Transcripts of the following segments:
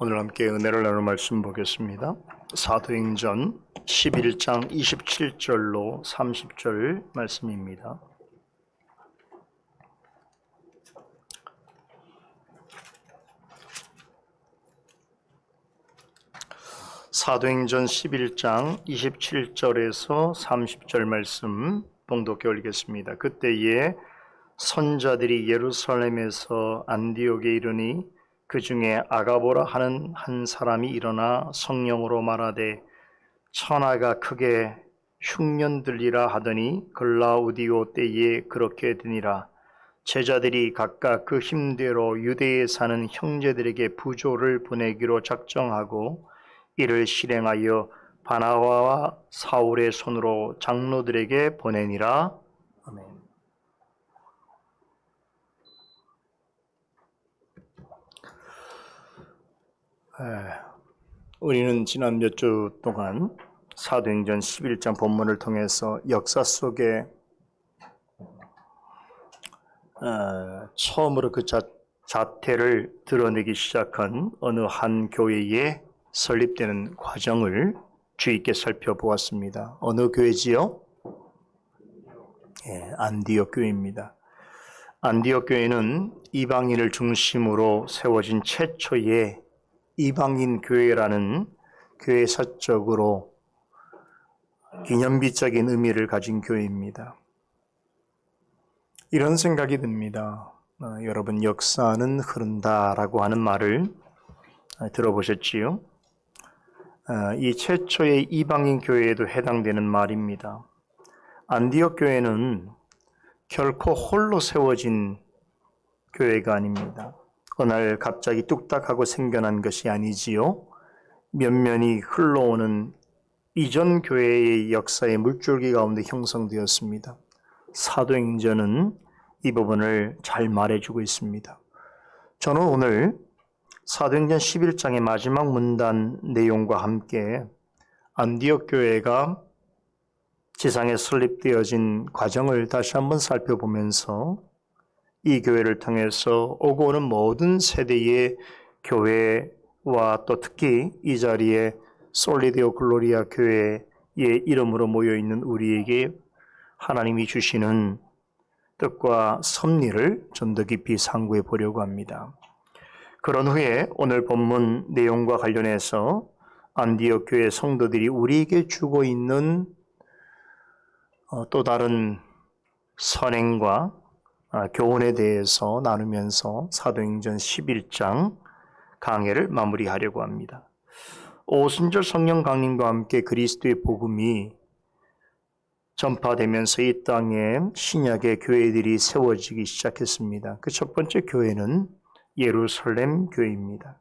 오늘 함께 은혜를 나눌 말씀 보겠습니다. 사도행전 11장 27절로 30절 말씀입니다. 사도행전 11장 27절에서 30절 말씀 봉독해 올리겠습니다. 그때에 선자들이 예루살렘에서 안디옥에 이르니 그 중에 아가보라 하는 한 사람이 일어나 성령으로 말하되 천하가 크게 흉년 들리라 하더니 글라우디오 때에 그렇게 되니라. 제자들이 각각 그 힘대로 유대에 사는 형제들에게 부조를 보내기로 작정하고 이를 실행하여 바나바와 사울의 손으로 장로들에게 보내니라. 아멘. 우리는 지난 몇 주 동안 사도행전 11장 본문을 통해서 역사 속에 처음으로 그 자태를 드러내기 시작한 어느 한 교회에 설립되는 과정을 주의 있게 살펴보았습니다. 어느 교회지요? 안디옥 교회입니다. 안디옥 교회는 이방인을 중심으로 세워진 최초의 이방인 교회라는 교회사적으로 기념비적인 의미를 가진 교회입니다. 이런 생각이 듭니다. 여러분, 역사는 흐른다라고 하는 말을 들어보셨지요? 이 최초의 이방인 교회에도 해당되는 말입니다. 안디옥 교회는 결코 홀로 세워진 교회가 아닙니다. 어느 날 갑자기 뚝딱하고 생겨난 것이 아니지요. 면면이 흘러오는 이전 교회의 역사의 물줄기 가운데 형성되었습니다. 사도행전은 이 부분을 잘 말해주고 있습니다. 저는 오늘 사도행전 11장의 마지막 문단 내용과 함께 안디옥 교회가 지상에 설립되어진 과정을 다시 한번 살펴보면서 이 교회를 통해서 오고 오는 모든 세대의 교회와 또 특히 이 자리에 솔리데오 글로리아 교회의 이름으로 모여있는 우리에게 하나님이 주시는 뜻과 섭리를 좀 더 깊이 상고해 보려고 합니다. 그런 후에 오늘 본문 내용과 관련해서 안디옥 교회 성도들이 우리에게 주고 있는 또 다른 선행과 교훈에 대해서 나누면서 사도행전 11장 강해를 마무리하려고 합니다. 오순절 성령 강림과 함께 그리스도의 복음이 전파되면서 이 땅에 신약의 교회들이 세워지기 시작했습니다. 그 첫 번째 교회는 예루살렘 교회입니다.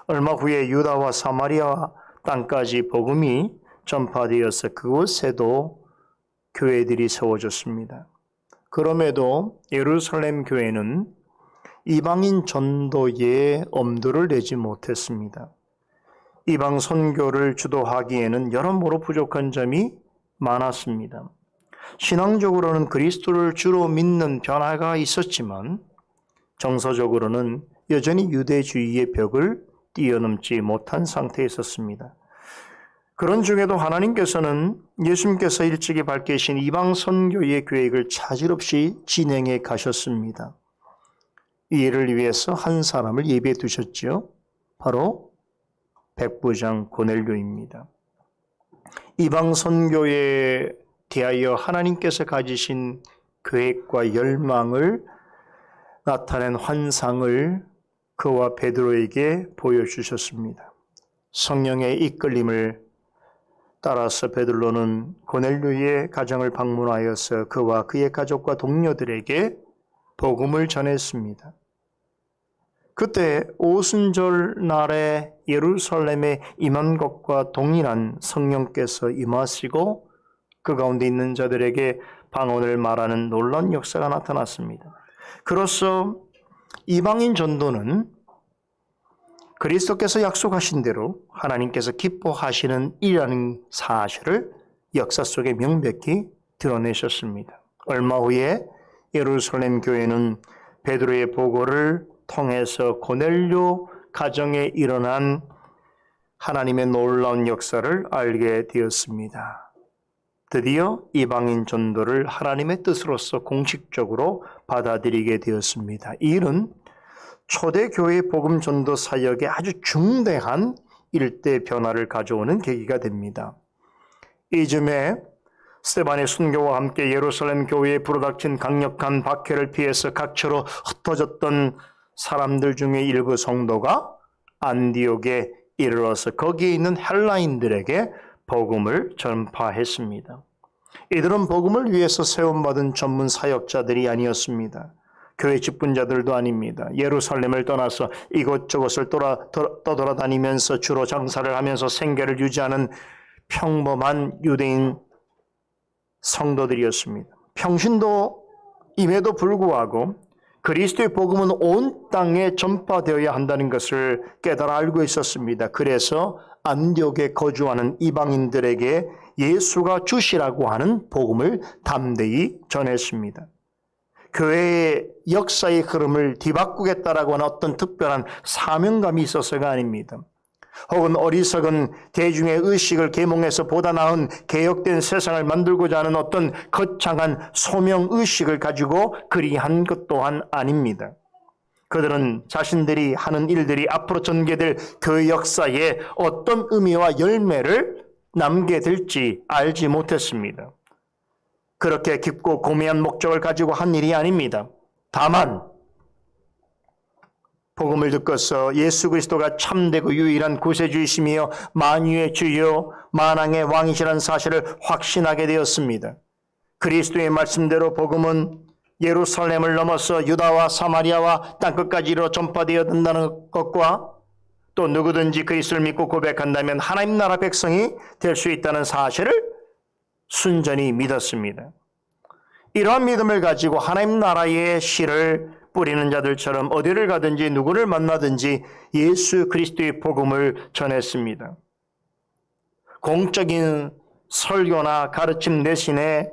얼마 후에 유다와 사마리아 땅까지 복음이 전파되어서 그곳에도 교회들이 세워졌습니다. 그럼에도 예루살렘 교회는 이방인 전도에 엄두를 내지 못했습니다. 이방 선교를 주도하기에는 여러모로 부족한 점이 많았습니다. 신앙적으로는 그리스도를 주로 믿는 변화가 있었지만 정서적으로는 여전히 유대주의의 벽을 뛰어넘지 못한 상태에 있었습니다. 그런 중에도 하나님께서는 예수님께서 일찍이 밝히신 이방 선교의 계획을 차질 없이 진행해 가셨습니다. 이 일을 위해서 한 사람을 예비해 두셨죠. 바로 백부장 고넬료입니다. 이방 선교에 대하여 하나님께서 가지신 계획과 열망을 나타낸 환상을 그와 베드로에게 보여주셨습니다. 성령의 이끌림을 따라서 베드로는 고넬료의 가정을 방문하여서 그와 그의 가족과 동료들에게 복음을 전했습니다. 그때 오순절 날에 예루살렘에 임한 것과 동일한 성령께서 임하시고 그 가운데 있는 자들에게 방언을 말하는 놀라운 역사가 나타났습니다. 그로써 이방인 전도는 그리스도께서 약속하신 대로 하나님께서 기뻐하시는 일이라는 사실을 역사 속에 명백히 드러내셨습니다. 얼마 후에 예루살렘 교회는 베드로의 보고를 통해서 고넬료 가정에 일어난 하나님의 놀라운 역사를 알게 되었습니다. 드디어 이방인 전도를 하나님의 뜻으로서 공식적으로 받아들이게 되었습니다. 이 일은 초대교회 복음 전도 사역에 아주 중대한 일대 변화를 가져오는 계기가 됩니다. 이쯤에 스데반의 순교와 함께 예루살렘 교회에 불어닥친 강력한 박해를 피해서 각처로 흩어졌던 사람들 중에 일부 성도가 안디옥에 이르러서 거기에 있는 헬라인들에게 복음을 전파했습니다. 이들은 복음을 위해서 세움받은 전문 사역자들이 아니었습니다. 교회 직분자들도 아닙니다. 예루살렘을 떠나서 이곳저곳을 떠돌아다니면서 주로 장사를 하면서 생계를 유지하는 평범한 유대인 성도들이었습니다. 평신도임에도 불구하고 그리스도의 복음은 온 땅에 전파되어야 한다는 것을 깨달아 알고 있었습니다. 그래서 안디옥에 거주하는 이방인들에게 예수가 주시라고 하는 복음을 담대히 전했습니다. 교회의 역사의 흐름을 뒤바꾸겠다라고 하는 어떤 특별한 사명감이 있어서가 아닙니다. 혹은 어리석은 대중의 의식을 계몽해서 보다 나은 개혁된 세상을 만들고자 하는 어떤 거창한 소명의식을 가지고 그리한 것 또한 아닙니다. 그들은 자신들이 하는 일들이 앞으로 전개될 교회 역사에 어떤 의미와 열매를 남게 될지 알지 못했습니다. 그렇게 깊고 고매한 목적을 가지고 한 일이 아닙니다. 다만 복음을 듣고서 예수 그리스도가 참되고 유일한 구세주이시며 만유의 주요 만왕의 왕이시라는 사실을 확신하게 되었습니다. 그리스도의 말씀대로 복음은 예루살렘을 넘어서 유다와 사마리아와 땅끝까지 이르러 전파되어야 된다는 것과 또 누구든지 그리스도를 믿고 고백한다면 하나님 나라 백성이 될 수 있다는 사실을 순전히 믿었습니다. 이러한 믿음을 가지고 하나님 나라의 씨를 뿌리는 자들처럼 어디를 가든지 누구를 만나든지 예수 그리스도의 복음을 전했습니다. 공적인 설교나 가르침 대신에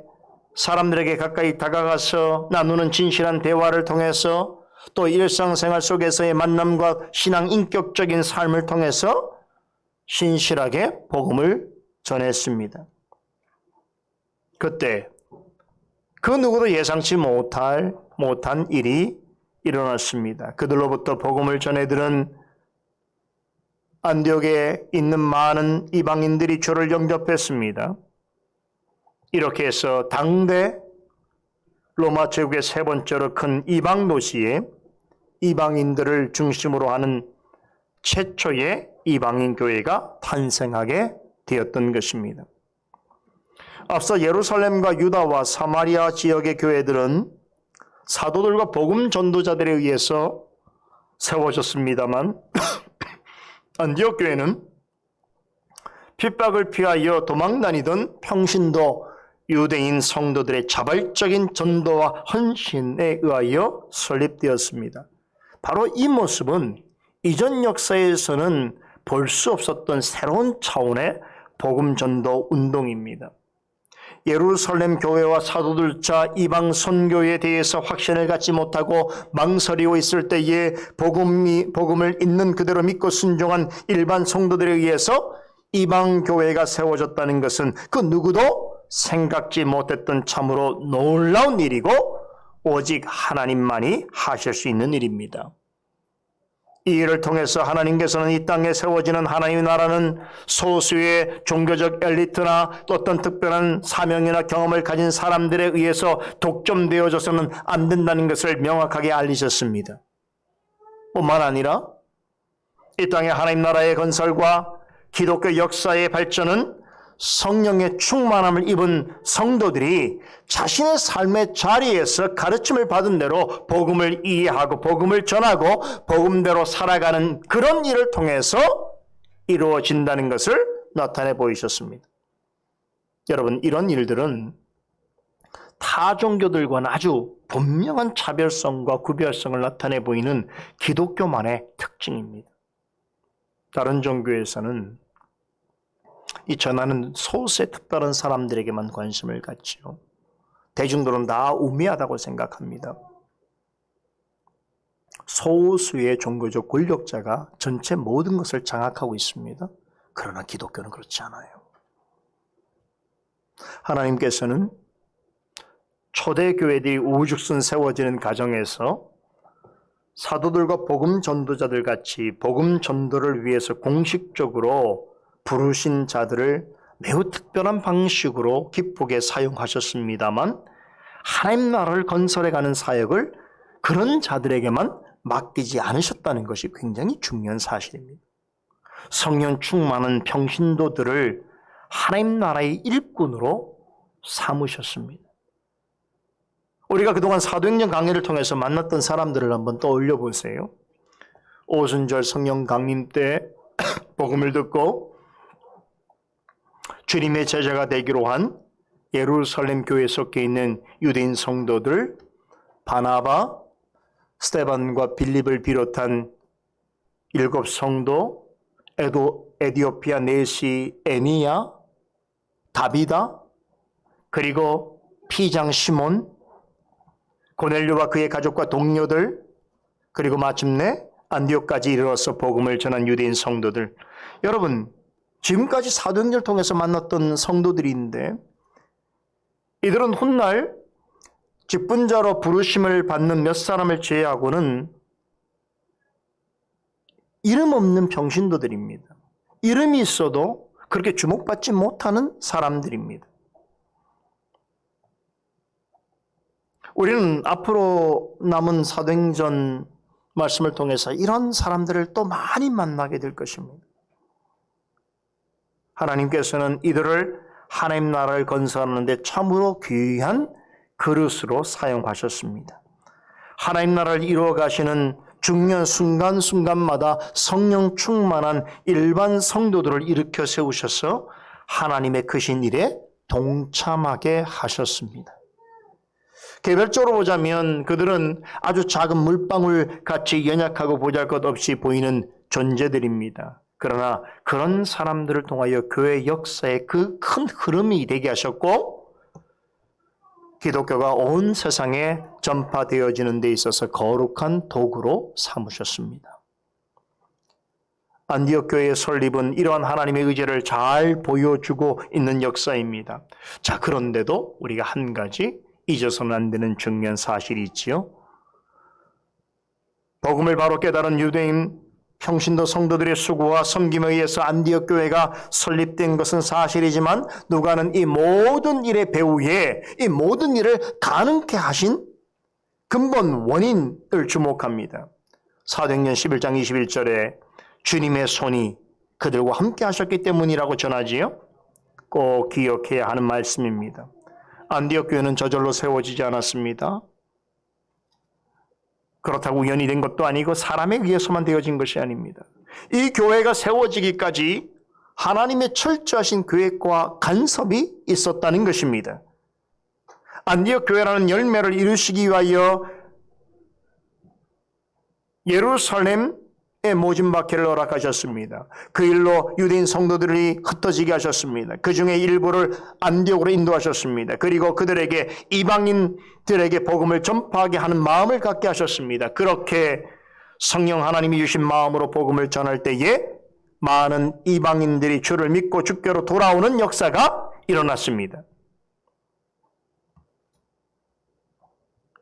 사람들에게 가까이 다가가서 나누는 진실한 대화를 통해서 또 일상생활 속에서의 만남과 신앙 인격적인 삶을 통해서 신실하게 복음을 전했습니다. 그때 그 누구도 예상치 못한 일이 일어났습니다. 그들로부터 복음을 전해들은 안디옥에 있는 많은 이방인들이 주를 영접했습니다. 이렇게 해서 당대 로마 제국의 세 번째로 큰 이방 도시에 이방인들을 중심으로 하는 최초의 이방인 교회가 탄생하게 되었던 것입니다. 앞서 예루살렘과 유다와 사마리아 지역의 교회들은 사도들과 복음 전도자들에 의해서 세워졌습니다만 안디옥 교회는 핍박을 피하여 도망다니던 평신도 유대인 성도들의 자발적인 전도와 헌신에 의하여 설립되었습니다. 바로 이 모습은 이전 역사에서는 볼 수 없었던 새로운 차원의 복음 전도 운동입니다. 예루살렘 교회와 사도들자 이방 선교에 대해서 확신을 갖지 못하고 망설이고 있을 때에 복음을 있는 그대로 믿고 순종한 일반 성도들에 의해서 이방 교회가 세워졌다는 것은 그 누구도 생각지 못했던 참으로 놀라운 일이고 오직 하나님만이 하실 수 있는 일입니다. 이 일을 통해서 하나님께서는 이 땅에 세워지는 하나님의 나라는 소수의 종교적 엘리트나 또 어떤 특별한 사명이나 경험을 가진 사람들에 의해서 독점되어져서는 안 된다는 것을 명확하게 알리셨습니다. 뿐만 아니라 이 땅의 하나님 나라의 건설과 기독교 역사의 발전은 성령의 충만함을 입은 성도들이 자신의 삶의 자리에서 가르침을 받은 대로 복음을 이해하고 복음을 전하고 복음대로 살아가는 그런 일을 통해서 이루어진다는 것을 나타내 보이셨습니다. 여러분, 이런 일들은 타 종교들과는 아주 분명한 차별성과 구별성을 나타내 보이는 기독교만의 특징입니다. 다른 종교에서는 이 전하는 소수의 특별한 사람들에게만 관심을 갖지요. 대중들은 다 우매하다고 생각합니다. 소수의 종교적 권력자가 전체 모든 것을 장악하고 있습니다. 그러나 기독교는 그렇지 않아요. 하나님께서는 초대교회들이 우후죽순 세워지는 과정에서 사도들과 복음 전도자들 같이 복음 전도를 위해서 공식적으로 부르신 자들을 매우 특별한 방식으로 기쁘게 사용하셨습니다만 하나님 나라를 건설해가는 사역을 그런 자들에게만 맡기지 않으셨다는 것이 굉장히 중요한 사실입니다. 성령 충만한 평신도들을 하나님 나라의 일꾼으로 삼으셨습니다. 우리가 그동안 사도행전 강의를 통해서 만났던 사람들을 한번 떠올려 보세요. 오순절 성령 강림 때 복음을 듣고 주님의 제자가 되기로 한 예루살렘 교회에 속해 있는 유대인 성도들, 바나바, 스데반과 빌립을 비롯한 7 성도, 에디오피아 내시 에니야, 다비다, 그리고 피장 시몬, 고넬료와 그의 가족과 동료들, 그리고 마침내 안디옥까지 이르러서 복음을 전한 유대인 성도들. 여러분, 지금까지 사도행전을 통해서 만났던 성도들인데 이들은 훗날 직분자로 부르심을 받는 몇 사람을 제외하고는 이름 없는 평신도들입니다. 이름이 있어도 그렇게 주목받지 못하는 사람들입니다. 우리는 앞으로 남은 사도행전 말씀을 통해서 이런 사람들을 또 많이 만나게 될 것입니다. 하나님께서는 이들을 하나님 나라를 건설하는 데 참으로 귀한 그릇으로 사용하셨습니다. 하나님 나라를 이루어 가시는 중요한 순간순간마다 성령 충만한 일반 성도들을 일으켜 세우셔서 하나님의 크신 일에 동참하게 하셨습니다. 개별적으로 보자면 그들은 아주 작은 물방울 같이 연약하고 보잘것없이 보이는 존재들입니다. 그러나 그런 사람들을 통하여 교회 역사의 그 큰 흐름이 되게 하셨고 기독교가 온 세상에 전파되어지는 데 있어서 거룩한 도구로 삼으셨습니다. 안디옥 교회의 설립은 이러한 하나님의 의지를 잘 보여주고 있는 역사입니다. 자, 그런데도 우리가 한 가지 잊어서는 안 되는 중요한 사실이 있지요. 복음을 바로 깨달은 유대인 평신도 성도들의 수고와 섬김에 의해서 안디옥 교회가 설립된 것은 사실이지만 누가는 이 모든 일의 배후에 이 모든 일을 가능케 하신 근본 원인을 주목합니다. 사도행전 11장 21절에 주님의 손이 그들과 함께 하셨기 때문이라고 전하지요. 꼭 기억해야 하는 말씀입니다. 안디옥 교회는 저절로 세워지지 않았습니다. 그렇다고 우연히 된 것도 아니고 사람에 의해서만 되어진 것이 아닙니다. 이 교회가 세워지기까지 하나님의 철저하신 계획과 간섭이 있었다는 것입니다. 안디옥 교회라는 열매를 이루시기 위하여 예루살렘에 모진 박해를 허락하셨습니다. 그 일로 유대인 성도들이 흩어지게 하셨습니다. 그 중에 일부를 안디옥으로 인도하셨습니다. 그리고 그들에게 이방인들에게 복음을 전파하게 하는 마음을 갖게 하셨습니다. 그렇게 성령 하나님이 주신 마음으로 복음을 전할 때에 많은 이방인들이 주를 믿고 주께로 돌아오는 역사가 일어났습니다.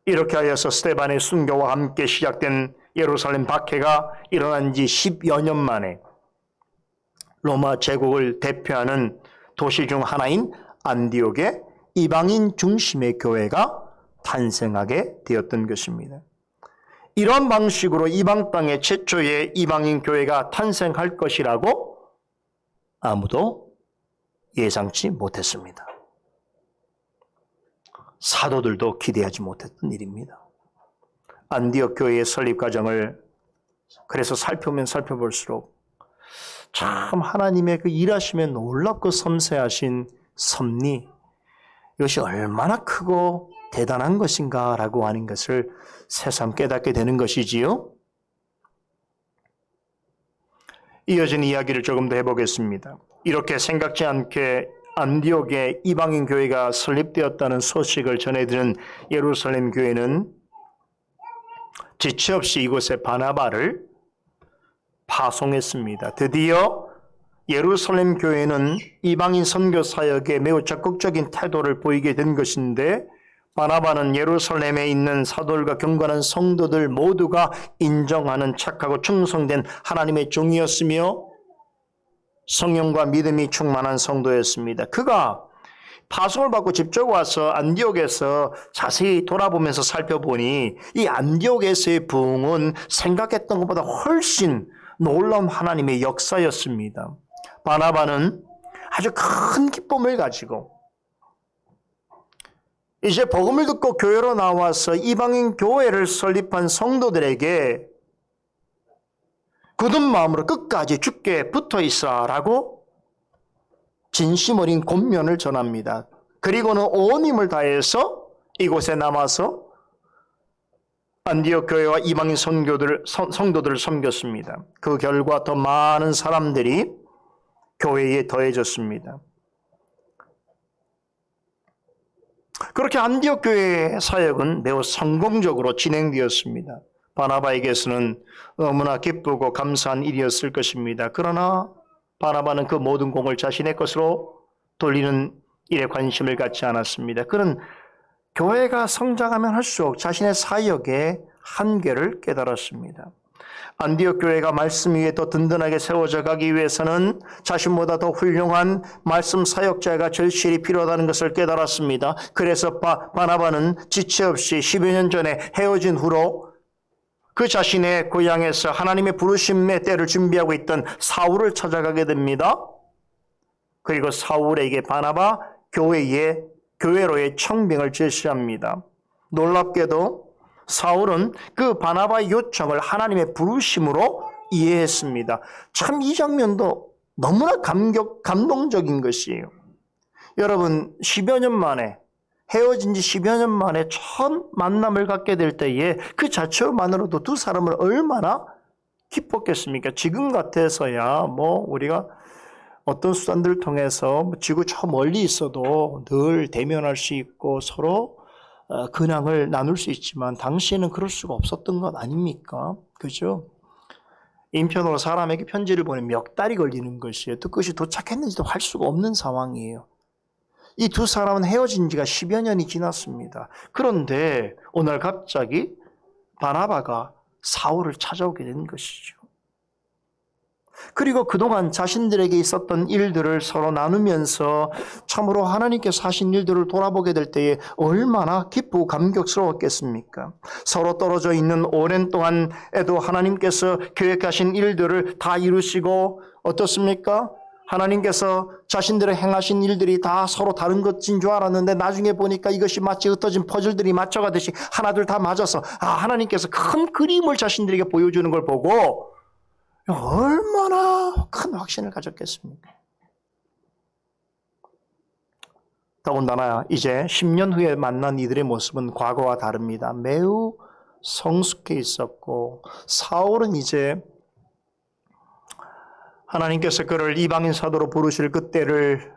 이렇게 하여서 스데반의 순교와 함께 시작된 예루살렘 박해가 일어난 지 10여 년 만에 로마 제국을 대표하는 도시 중 하나인 안디옥에 이방인 중심의 교회가 탄생하게 되었던 것입니다. 이런 방식으로 이방 땅에 최초의 이방인 교회가 탄생할 것이라고 아무도 예상치 못했습니다. 사도들도 기대하지 못했던 일입니다. 안디옥 교회의 설립 과정을 그래서 살펴보면 살펴볼수록 참 하나님의 그 일하심에 놀랍고 섬세하신 섭리, 이것이 얼마나 크고 대단한 것인가라고 하는 것을 새삼 깨닫게 되는 것이지요. 이어진 이야기를 조금 더 해보겠습니다. 이렇게 생각지 않게 안디옥에 이방인 교회가 설립되었다는 소식을 전해드는 예루살렘 교회는 지체 없이 이곳에 바나바를 파송했습니다. 드디어 예루살렘 교회는 이방인 선교 사역에 매우 적극적인 태도를 보이게 된 것인데, 바나바는 예루살렘에 있는 사도들과 경건한 성도들 모두가 인정하는 착하고 충성된 하나님의 종이었으며 성령과 믿음이 충만한 성도였습니다. 그가 파송을 받고 직접 와서 안디옥에서 자세히 돌아보면서 살펴보니 이 안디옥에서의 부흥은 생각했던 것보다 훨씬 놀라운 하나님의 역사였습니다. 바나바는 아주 큰 기쁨을 가지고 이제 복음을 듣고 교회로 나와서 이방인 교회를 설립한 성도들에게 굳은 마음으로 끝까지 주께 붙어 있어라고 진심 어린 권면을 전합니다. 그리고는 온 힘을 다해서 이곳에 남아서 안디옥 교회와 이방인 성도들을 섬겼습니다. 그 결과 더 많은 사람들이 교회에 더해졌습니다. 그렇게 안디옥 교회의 사역은 매우 성공적으로 진행되었습니다. 바나바에게서는 너무나 기쁘고 감사한 일이었을 것입니다. 그러나 바나바는 그 모든 공을 자신의 것으로 돌리는 일에 관심을 갖지 않았습니다. 그는 교회가 성장하면 할수록 자신의 사역의 한계를 깨달았습니다. 안디옥 교회가 말씀 위에 더 든든하게 세워져 가기 위해서는 자신보다 더 훌륭한 말씀 사역자가 절실히 필요하다는 것을 깨달았습니다. 그래서 바나바는 지체 없이 10여 년 전에 헤어진 후로 그 자신의 고향에서 하나님의 부르심의 때를 준비하고 있던 사울을 찾아가게 됩니다. 그리고 사울에게 바나바 교회로의 청빙을 제시합니다. 놀랍게도 사울은 그 바나바의 요청을 하나님의 부르심으로 이해했습니다. 참 이 장면도 너무나 감동적인 것이에요. 여러분, 10여 년 만에, 헤어진 지 10여 년 만에 처음 만남을 갖게 될 때에 그 자체만으로도 두 사람을 얼마나 기뻤겠습니까? 지금 같아서야 우리가 어떤 수단들을 통해서 지구 저 멀리 있어도 늘 대면할 수 있고 서로 근황을 나눌 수 있지만 당시에는 그럴 수가 없었던 것 아닙니까? 그죠? 인편으로 사람에게 편지를 보내면 몇 달이 걸리는 것이에요. 또 그것이 도착했는지도 할 수가 없는 상황이에요. 이 두 사람은 헤어진 지가 10여 년이 지났습니다. 그런데 오늘 갑자기 바나바가 사울을 찾아오게 된 것이죠. 그리고 그동안 자신들에게 있었던 일들을 서로 나누면서 참으로 하나님께서 하신 일들을 돌아보게 될 때에 얼마나 기쁘고 감격스러웠겠습니까? 서로 떨어져 있는 오랜 동안에도 하나님께서 계획하신 일들을 다 이루시고 어떻습니까? 하나님께서 자신들의 행하신 일들이 다 서로 다른 것인 줄 알았는데 나중에 보니까 이것이 마치 흩어진 퍼즐들이 맞춰가듯이 하나둘 다 맞아서 하나님께서 큰 그림을 자신들에게 보여주는 걸 보고 얼마나 큰 확신을 가졌겠습니까? 더군다나 이제 10년 후에 만난 이들의 모습은 과거와 다릅니다. 매우 성숙해 있었고 사울은 이제 하나님께서 그를 이방인 사도로 부르실 그때를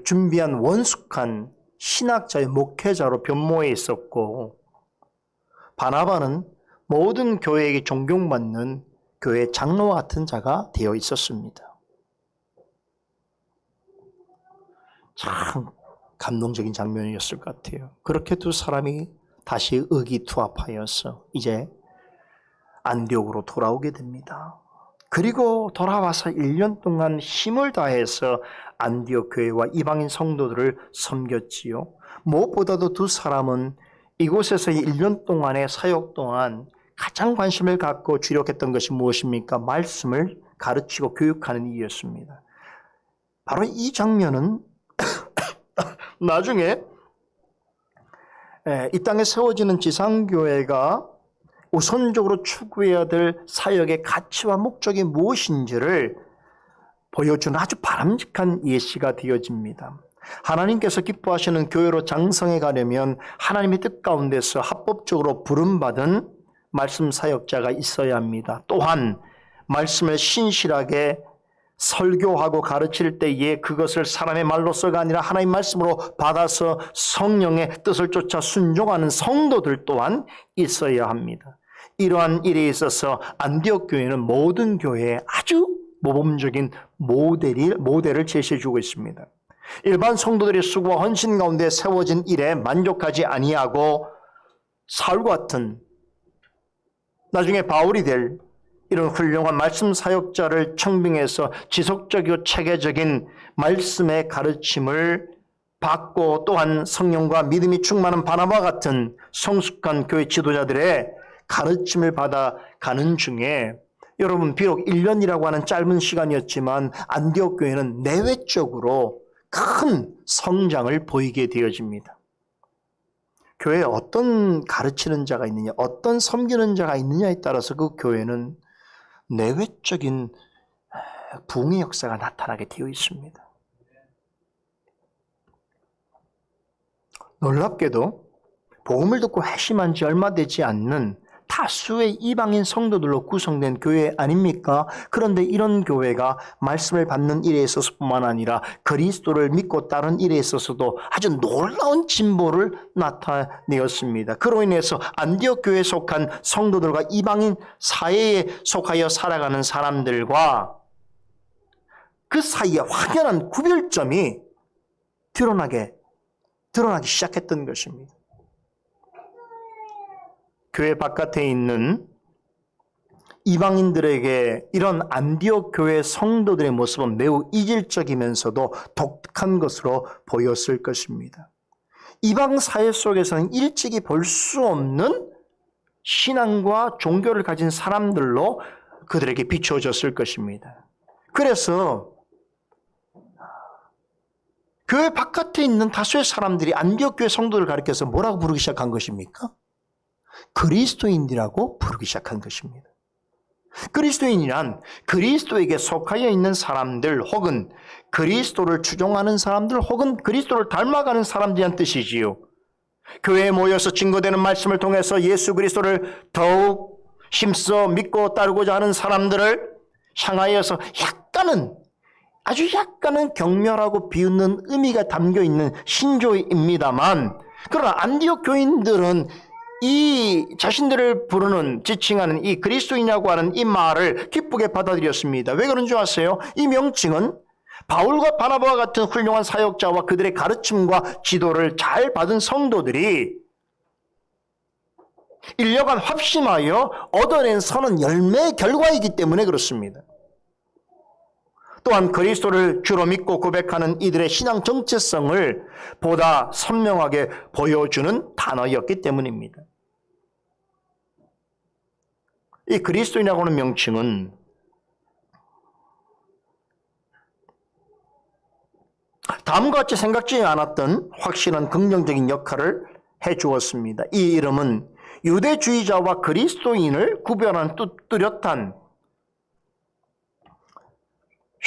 준비한 원숙한 신학자의 목회자로 변모해 있었고, 바나바는 모든 교회에게 존경받는 교회 장로와 같은 자가 되어 있었습니다. 참 감동적인 장면이었을 것 같아요. 그렇게 두 사람이 다시 의기투합하여서 이제 안디옥으로 돌아오게 됩니다. 그리고 돌아와서 1년 동안 힘을 다해서 안디옥 교회와 이방인 성도들을 섬겼지요. 무엇보다도 두 사람은 이곳에서의 1년 동안의 사역 동안 가장 관심을 갖고 주력했던 것이 무엇입니까? 말씀을 가르치고 교육하는 일이었습니다. 바로 이 장면은 나중에 이 땅에 세워지는 지상교회가 우선적으로 추구해야 될 사역의 가치와 목적이 무엇인지를 보여주는 아주 바람직한 예시가 되어집니다. 하나님께서 기뻐하시는 교회로 장성해 가려면 하나님의 뜻 가운데서 합법적으로 부름받은 말씀 사역자가 있어야 합니다. 또한 말씀을 신실하게 설교하고 가르칠 때에 그것을 사람의 말로서가 아니라 하나님 말씀으로 받아서 성령의 뜻을 쫓아 순종하는 성도들 또한 있어야 합니다. 이러한 일에 있어서 안디옥 교회는 모든 교회에 아주 모범적인 모델을 제시해주고 있습니다. 일반 성도들의 수고와 헌신 가운데 세워진 일에 만족하지 아니하고 사울과 같은 나중에 바울이 될 이런 훌륭한 말씀 사역자를 청빙해서 지속적이고 체계적인 말씀의 가르침을 받고 또한 성령과 믿음이 충만한 바나바와 같은 성숙한 교회 지도자들의 가르침을 받아가는 중에 여러분 비록 1년이라고 하는 짧은 시간이었지만 안디옥 교회는 내외적으로 큰 성장을 보이게 되어집니다. 교회에 어떤 가르치는 자가 있느냐, 어떤 섬기는 자가 있느냐에 따라서 그 교회는 내외적인 부흥의 역사가 나타나게 되어 있습니다. 놀랍게도 복음을 듣고 회심한 지 얼마 되지 않는 다수의 이방인 성도들로 구성된 교회 아닙니까? 그런데 이런 교회가 말씀을 받는 일에 있어서뿐만 아니라 그리스도를 믿고 따른 일에 있어서도 아주 놀라운 진보를 나타내었습니다. 그로 인해서 안디옥 교회에 속한 성도들과 이방인 사회에 속하여 살아가는 사람들과 그 사이에 확연한 구별점이 드러나기 시작했던 것입니다. 교회 바깥에 있는 이방인들에게 이런 안디옥 교회 성도들의 모습은 매우 이질적이면서도 독특한 것으로 보였을 것입니다. 이방 사회 속에서는 일찍이 볼 수 없는 신앙과 종교를 가진 사람들로 그들에게 비추어졌을 것입니다. 그래서 교회 바깥에 있는 다수의 사람들이 안디옥 교회 성도를 가리켜서 뭐라고 부르기 시작한 것입니까? 그리스도인이라고 부르기 시작한 것입니다. 그리스도인이란 그리스도에게 속하여 있는 사람들 혹은 그리스도를 추종하는 사람들 혹은 그리스도를 닮아가는 사람들이란 뜻이지요. 교회에 모여서 증거되는 말씀을 통해서 예수 그리스도를 더욱 힘써 믿고 따르고자 하는 사람들을 향하여서 아주 약간은 격렬하고 비웃는 의미가 담겨있는 신조입니다만, 그러나 안디옥 교인들은 이 자신들을 부르는 지칭하는 이 그리스도인이라고 하는 이 말을 기쁘게 받아들였습니다. 왜 그런 줄 아세요? 이 명칭은 바울과 바나바와 같은 훌륭한 사역자와 그들의 가르침과 지도를 잘 받은 성도들이 1년간 합심하여 얻어낸 선한 열매의 결과이기 때문에 그렇습니다. 또한 그리스도를 주로 믿고 고백하는 이들의 신앙 정체성을 보다 선명하게 보여주는 단어였기 때문입니다. 이 그리스도인이라고 하는 명칭은 다음과 같이 생각지 않았던 확실한 긍정적인 역할을 해주었습니다. 이 이름은 유대주의자와 그리스도인을 구별하는 뚜렷한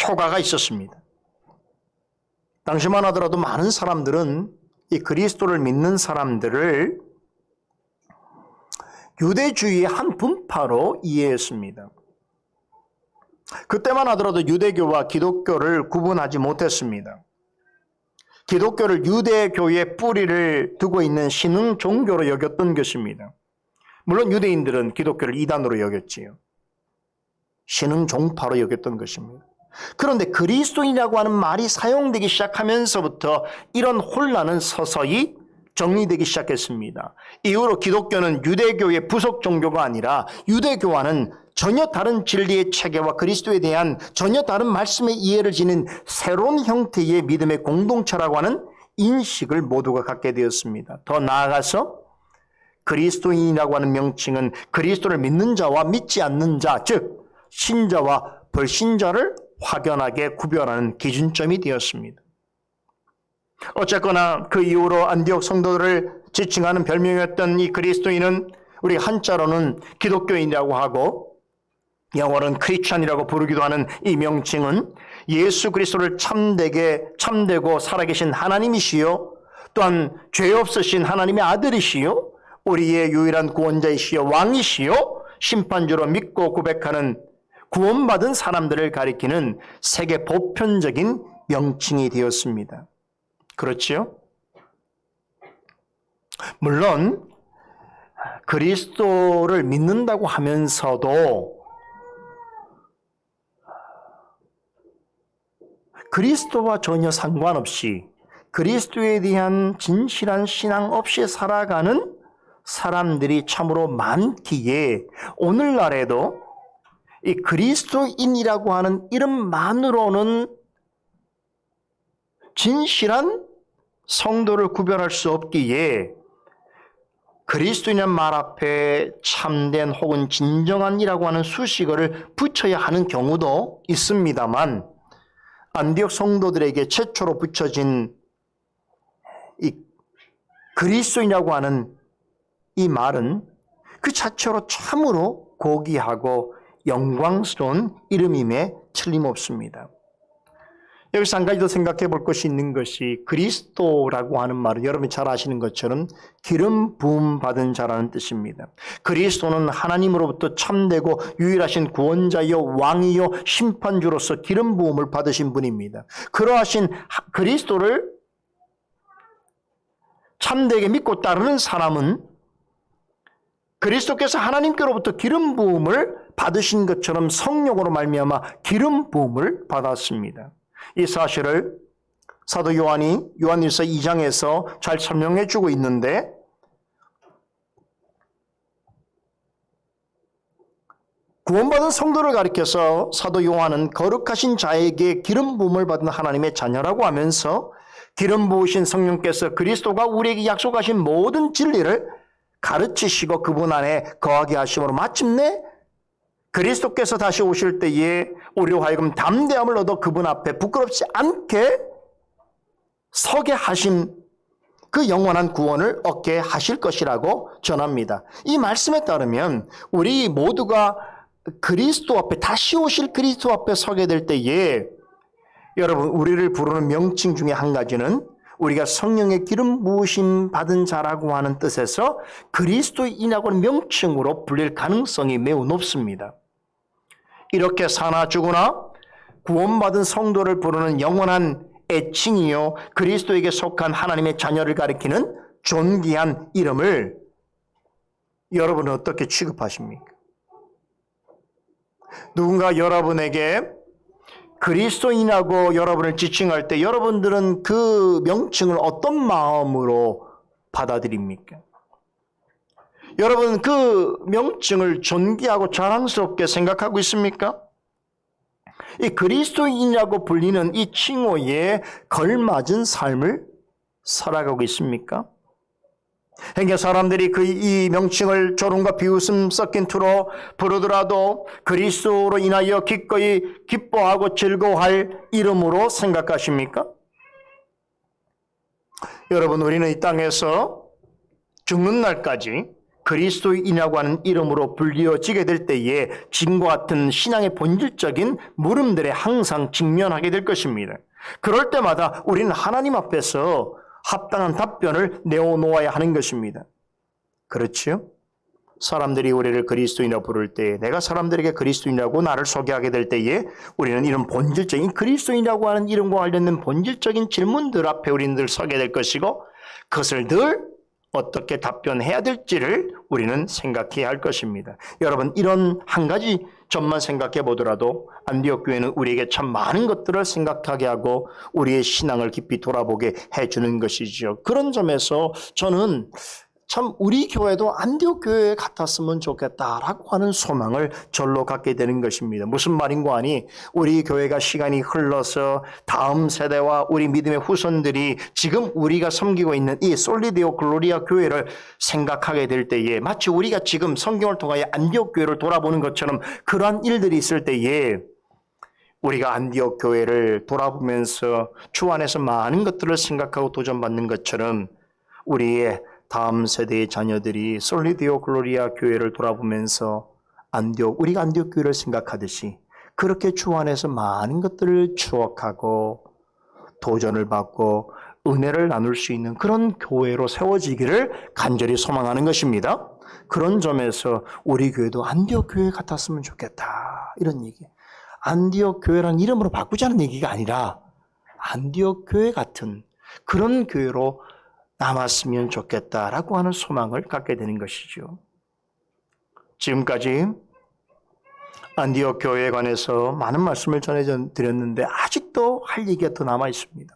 효과가 있었습니다. 당시만 하더라도 많은 사람들은 이 그리스도를 믿는 사람들을 유대주의의 한 분파로 이해했습니다. 그때만 하더라도 유대교와 기독교를 구분하지 못했습니다. 기독교를 유대교의 뿌리를 두고 있는 신흥 종교로 여겼던 것입니다. 물론 유대인들은 기독교를 이단으로 여겼지요. 신흥 종파로 여겼던 것입니다. 그런데 그리스도인이라고 하는 말이 사용되기 시작하면서부터 이런 혼란은 서서히 정리되기 시작했습니다. 이후로 기독교는 유대교의 부속 종교가 아니라 유대교와는 전혀 다른 진리의 체계와 그리스도에 대한 전혀 다른 말씀의 이해를 지닌 새로운 형태의 믿음의 공동체라고 하는 인식을 모두가 갖게 되었습니다. 더 나아가서 그리스도인이라고 하는 명칭은 그리스도를 믿는 자와 믿지 않는 자, 즉 신자와 불신자를 확연하게 구별하는 기준점이 되었습니다. 어쨌거나 그 이후로 안디옥 성도들을 지칭하는 별명이었던 이 그리스도인은 우리 한자로는 기독교인이라고 하고 영어로는 크리스찬이라고 부르기도 하는 이 명칭은 예수 그리스도를 참되고 살아계신 하나님이시요 또한 죄 없으신 하나님의 아들이시요 우리의 유일한 구원자이시요 왕이시요 심판주로 믿고 고백하는 구원받은 사람들을 가리키는 세계 보편적인 명칭이 그리스도를 믿는다고 하면서도 그리스도와 전혀 상관없이 그리스도에 대한 진실한 신앙 없이 살아가는 사람들이 참으로 많기에 오늘날에도 이 그리스도인이라고 하는 이름만으로는 진실한 성도를 구별할 수 없기에 그리스도인이라는 말 앞에 참된 혹은 진정한이라고 하는 수식어를 붙여야 하는 경우도 있습니다만 안디옥 성도들에게 최초로 붙여진 이 그리스도인이라고 하는 이 말은 그 자체로 참으로 고귀하고 영광스러운 이름임에 틀림없습니다. 여기서 한 가지 더 생각해 볼 것이 있는 것이 그리스도라고 하는 말은 여러분이 잘 아시는 것처럼 기름 부음 받은 자라는 뜻입니다. 그리스도는 하나님으로부터 참되고 유일하신 구원자요 왕이요 심판주로서 기름 부음을 받으신 분입니다. 그러하신 그리스도를 참되게 믿고 따르는 사람은 그리스도께서 하나님께로부터 기름 부음을 받으신 것처럼 성령으로 말미암아 기름 부음을 받았습니다. 이 사실을 사도 요한이 요한일서 2장에서 잘 설명해 주고 있는데 구원받은 성도를 가리켜서 사도 요한은 거룩하신 자에게 기름 부음을 받은 하나님의 자녀라고 하면서 기름 부으신 성령께서 그리스도가 우리에게 약속하신 모든 진리를 가르치시고 그분 안에 거하게 하심으로 마침내 그리스도께서 다시 오실 때에 우리로 하여금 담대함을 얻어 그분 앞에 부끄럽지 않게 서게 하심 그 영원한 구원을 얻게 하실 것이라고 전합니다. 이 말씀에 따르면 우리 모두가 그리스도 앞에 다시 오실 그리스도 앞에 서게 될 때에 여러분 우리를 부르는 명칭 중에 한 가지는 우리가 성령의 기름 부으심 받은 자라고 하는 뜻에서 그리스도인이라고 하는 명칭으로 불릴 가능성이 매우 높습니다. 이렇게 사나 죽으나 구원받은 성도를 부르는 영원한 애칭이요 그리스도에게 속한 하나님의 자녀를 가리키는 존귀한 이름을 여러분은 어떻게 취급하십니까? 누군가 여러분에게 그리스도인이라고 여러분을 지칭할 때 여러분들은 그 명칭을 어떤 마음으로 받아들입니까? 여러분 그 명칭을 존귀하고 자랑스럽게 생각하고 있습니까? 이 그리스도인이라고 불리는 이 칭호에 걸맞은 삶을 살아가고 있습니까? 행여 사람들이 이 명칭을 조롱과 비웃음 섞인 투로 부르더라도 그리스도로 인하여 기꺼이 기뻐하고 즐거워할 이름으로 생각하십니까? 여러분 우리는 이 땅에서 죽는 날까지 그리스도인이라고 하는 이름으로 불리어지게 될 때에 지금과 같은 신앙의 본질적인 물음들에 항상 직면하게 될 것입니다. 그럴 때마다 우리는 하나님 앞에서 합당한 답변을 내어놓아야 하는 것입니다. 그렇지요? 사람들이 우리를 그리스도인이라고 부를 때 내가 사람들에게 그리스도인이라고 나를 소개하게 될 때에 우리는 이런 본질적인 그리스도인이라고 하는 이름과 관련된 본질적인 질문들 앞에 우리는 서게 될 것이고 그것을 늘 어떻게 답변해야 될지를 우리는 생각해야 할 것입니다. 여러분 이런 한 가지 점만 생각해 보더라도 안디옥 교회는 우리에게 참 많은 것들을 생각하게 하고 우리의 신앙을 깊이 돌아보게 해주는 것이죠. 그런 점에서 저는 참 우리 교회도 안디옥 교회 같았으면 좋겠다라고 하는 소망을 절로 갖게 되는 것입니다. 무슨 말인고 하니 우리 교회가 시간이 흘러서 다음 세대와 우리 믿음의 후손들이 지금 우리가 섬기고 있는 이 솔리디오 글로리아 교회를 생각하게 될 때에 마치 우리가 지금 성경을 통하여 안디옥 교회를 돌아보는 것처럼 그러한 일들이 있을 때에 우리가 안디옥 교회를 돌아보면서 주 안에서 많은 것들을 생각하고 도전받는 것처럼 우리의 다음 세대의 자녀들이 솔리디오 글로리아 교회를 돌아보면서 우리가 안디옥 교회를 생각하듯이 그렇게 주 안에서 많은 것들을 추억하고 도전을 받고 은혜를 나눌 수 있는 그런 교회로 세워지기를 간절히 소망하는 것입니다. 그런 점에서 우리 교회도 안디옥 교회 같았으면 좋겠다 이런 얘기. 안디옥 교회라는 이름으로 바꾸자는 얘기가 아니라 안디옥 교회 같은 그런 교회로 남았으면 좋겠다라고 하는 소망을 갖게 되는 것이죠. 지금까지 안디옥 교회에 관해서 많은 말씀을 전해드렸는데 아직도 할 얘기가 더 남아 있습니다.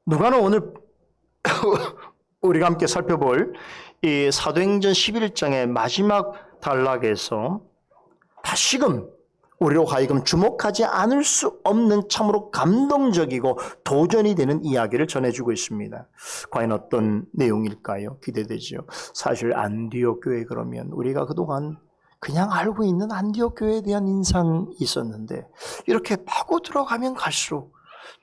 누가는 오늘 우리가 함께 살펴볼 이 사도행전 11장의 마지막 단락에서 다시금 우리로 하여금 주목하지 않을 수 없는 참으로 감동적이고 도전이 되는 이야기를 전해주고 있습니다. 과연 어떤 내용일까요? 기대되죠. 사실 안디옥 교회 그러면 우리가 그동안 그냥 알고 있는 안디옥 교회에 대한 인상이 있었는데 이렇게 파고 들어가면 갈수록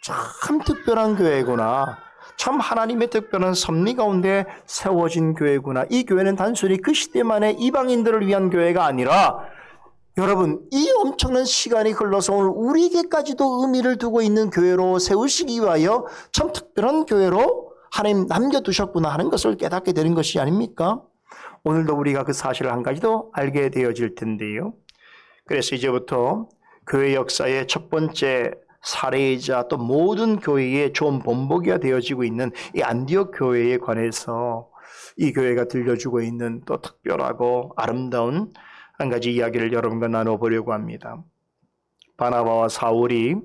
참 특별한 교회구나. 참 하나님의 특별한 섭리 가운데 세워진 교회구나. 이 교회는 단순히 그 시대만의 이방인들을 위한 교회가 아니라 여러분, 이 엄청난 시간이 흘러서 오늘 우리에게까지도 의미를 두고 있는 교회로 세우시기 위하여 참 특별한 교회로 하나님 남겨두셨구나 하는 것을 깨닫게 되는 것이 아닙니까? 오늘도 우리가 그 사실을 한 가지 더 알게 되어질 텐데요. 그래서 이제부터 교회 역사의 첫 번째 사례이자 또 모든 교회의 좋은 본보기가 되어지고 있는 이 안디옥 교회에 관해서 이 교회가 들려주고 있는 또 특별하고 아름다운 한 가지 이야기를 여러분과 나눠보려고 합니다. 바나바와 사울이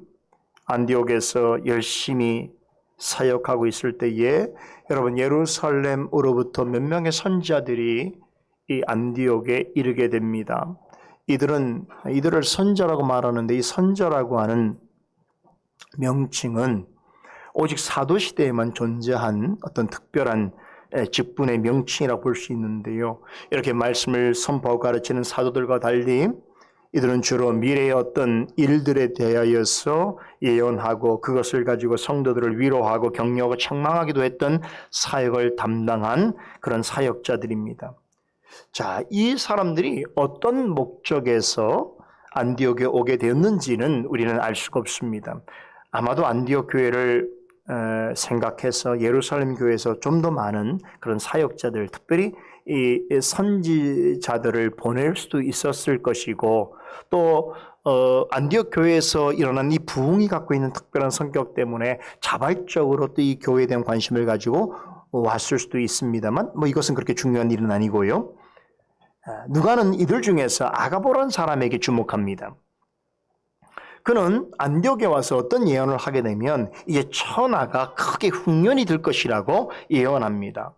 안디옥에서 열심히 사역하고 있을 때에 여러분 예루살렘으로부터 몇 명의 선지자들이 이 안디옥에 이르게 됩니다. 이들을 선자라고 말하는데 이 선자라고 하는 명칭은 오직 사도시대에만 존재한 어떤 특별한 직분의 명칭이라고 볼 수 있는데요. 이렇게 말씀을 선포하고 가르치는 사도들과 달리 이들은 주로 미래의 어떤 일들에 대하여서 예언하고 그것을 가지고 성도들을 위로하고 격려하고 책망하기도 했던 사역을 담당한 그런 사역자들입니다. 자, 이 사람들이 어떤 목적에서 안디옥에 오게 되었는지는 우리는 알 수가 없습니다. 아마도 안디옥 교회를 생각해서 예루살렘 교회에서 좀 더 많은 그런 사역자들, 특별히 이 선지자들을 보낼 수도 있었을 것이고 또 안디옥 교회에서 일어난 이 부흥이 갖고 있는 특별한 성격 때문에 자발적으로 또 이 교회에 대한 관심을 가지고 왔을 수도 있습니다만 이것은 그렇게 중요한 일은 아니고요. 누가는 이들 중에서 아가보라는 사람에게 주목합니다. 그는 안디옥에 와서 어떤 예언을 하게 되면 이제 천하가 크게 흉년이 들 것이라고 예언합니다.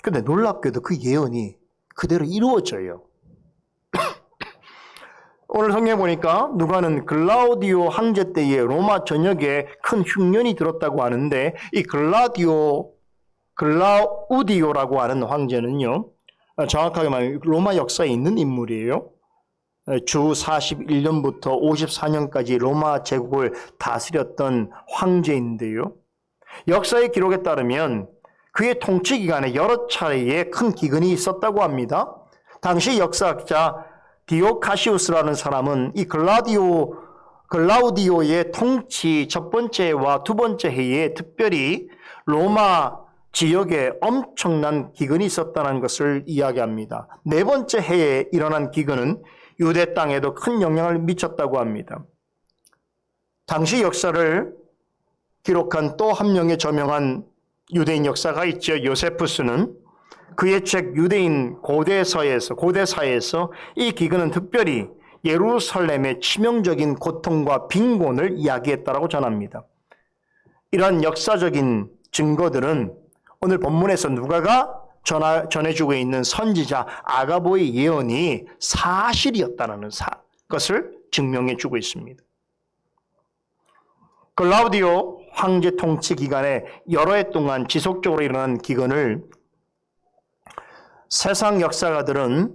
그런데 놀랍게도 그 예언이 그대로 이루어져요. 오늘 성경에 보니까 누가는 글라우디오 황제 때에 로마 전역에 큰 흉년이 들었다고 하는데 이 글라우디오라고 하는 황제는요, 정확하게 말하면 로마 역사에 있는 인물이에요. 주 41년부터 54년까지 로마 제국을 다스렸던 황제인데요. 역사의 기록에 따르면 그의 통치 기간에 여러 차례의 큰 기근이 있었다고 합니다. 당시 역사학자 디오카시우스라는 사람은 이 글라우디오의 통치 첫 번째 해와 두 번째 해에 특별히 로마 지역에 엄청난 기근이 있었다는 것을 이야기합니다. 네 번째 해에 일어난 기근은 유대 땅에도 큰 영향을 미쳤다고 합니다. 당시 역사를 기록한 또 한 명의 저명한 유대인 역사가 있죠. 요세푸스는 그의 책 유대인 고대사에서 이 기근은 특별히 예루살렘의 치명적인 고통과 빈곤을 이야기했다라고 전합니다. 이러한 역사적인 증거들은 오늘 본문에서 누가가 전해주고 있는 선지자 아가보의 예언이 사실이었다는 것을 증명해주고 있습니다. 글라우디오 황제 통치 기간에 여러 해 동안 지속적으로 일어난 기근을 세상 역사가들은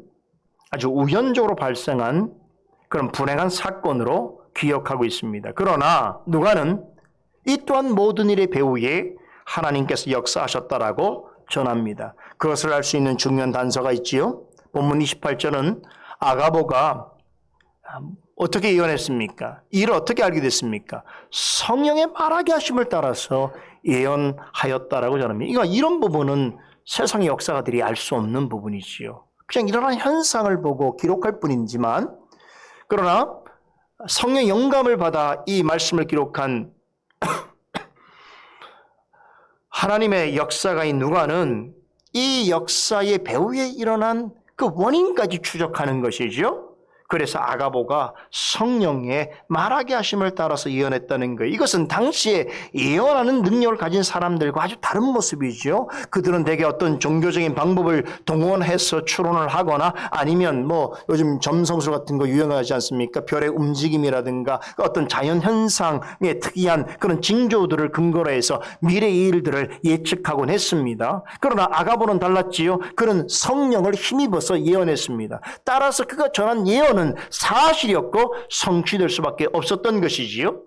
아주 우연적으로 발생한 그런 불행한 사건으로 기억하고 있습니다. 그러나 누가는 이 또한 모든 일의 배후에 하나님께서 역사하셨다라고 전합니다. 그것을 알 수 있는 중요한 단서가 있지요. 본문 28절은 아가보가 어떻게 예언했습니까? 이 일을 어떻게 알게 됐습니까? 성령의 말하게 하심을 따라서 예언하였다라고 전합니다. 이런 부분은 세상의 역사가들이 알 수 없는 부분이지요. 그냥 일어난 현상을 보고 기록할 뿐이지만 그러나 성령의 영감을 받아 이 말씀을 기록한 하나님의 역사가인 누가는 이 역사의 배후에 일어난 그 원인까지 추적하는 것이죠. 그래서 아가보가 성령의 말하게 하심을 따라서 예언했다는 거예요. 이것은 당시에 예언하는 능력을 가진 사람들과 아주 다른 모습이죠. 그들은 대개 어떤 종교적인 방법을 동원해서 추론을 하거나 아니면 요즘 점성술 같은 거 유행하지 않습니까? 별의 움직임이라든가 어떤 자연 현상의 특이한 그런 징조들을 근거로 해서 미래의 일들을 예측하곤 했습니다. 그러나 아가보는 달랐지요. 그는 성령을 힘입어서 예언했습니다. 따라서 그가 전한 예언 는 사실이었고 성취될 수밖에 없었던 것이지요.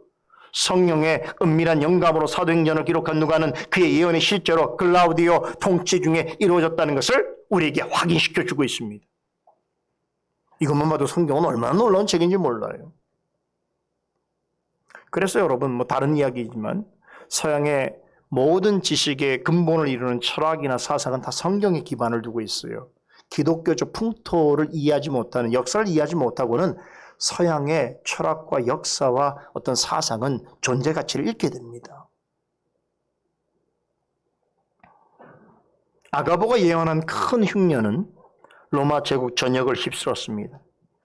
성령의 은밀한 영감으로 사도행전을 기록한 누가는 그의 예언이 실제로 글라우디오 통치 중에 이루어졌다는 것을 우리에게 확인시켜주고 있습니다. 이것만 봐도 성경은 얼마나 놀라운 책인지 몰라요. 그래서 여러분 다른 이야기지만 서양의 모든 지식의 근본을 이루는 철학이나 사상은 다 성경에 기반을 두고 있어요. 기독교적 풍토를 이해하지 못하는, 역사를 이해하지 못하고는 서양의 철학과 역사와 어떤 사상은 존재 가치를 잃게 됩니다. 아가보가 예언한 큰 흉년은 로마 제국 전역을 휩쓸었습니다.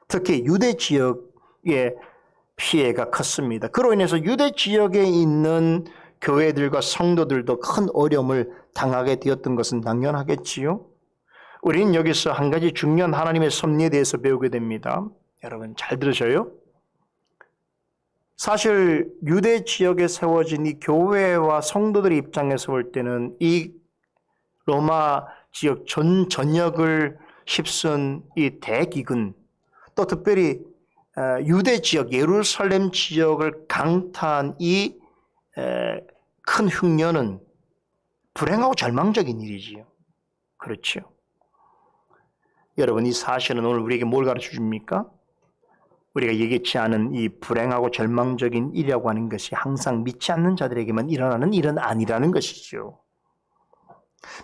특히 유대 지역의 피해가 컸습니다. 그로 인해서 유대 지역에 있는 교회들과 성도들도 큰 어려움을 당하게 되었던 것은 당연하겠지요. 우리는 여기서 한 가지 중요한 하나님의 섭리에 대해서 배우게 됩니다. 여러분 잘 들으셔요. 사실 유대 지역에 세워진 이 교회와 성도들의 입장에서 볼 때는 이 로마 지역 전역을 휩쓴 이 대기근, 또 특별히 유대 지역, 예루살렘 지역을 강타한 이 큰 흉년은 불행하고 절망적인 일이지요. 그렇죠. 여러분 이 사실은 오늘 우리에게 뭘 가르쳐 줍니까? 우리가 예기치 않은 이 불행하고 절망적인 일이라고 하는 것이 항상 믿지 않는 자들에게만 일어나는 일은 아니라는 것이죠.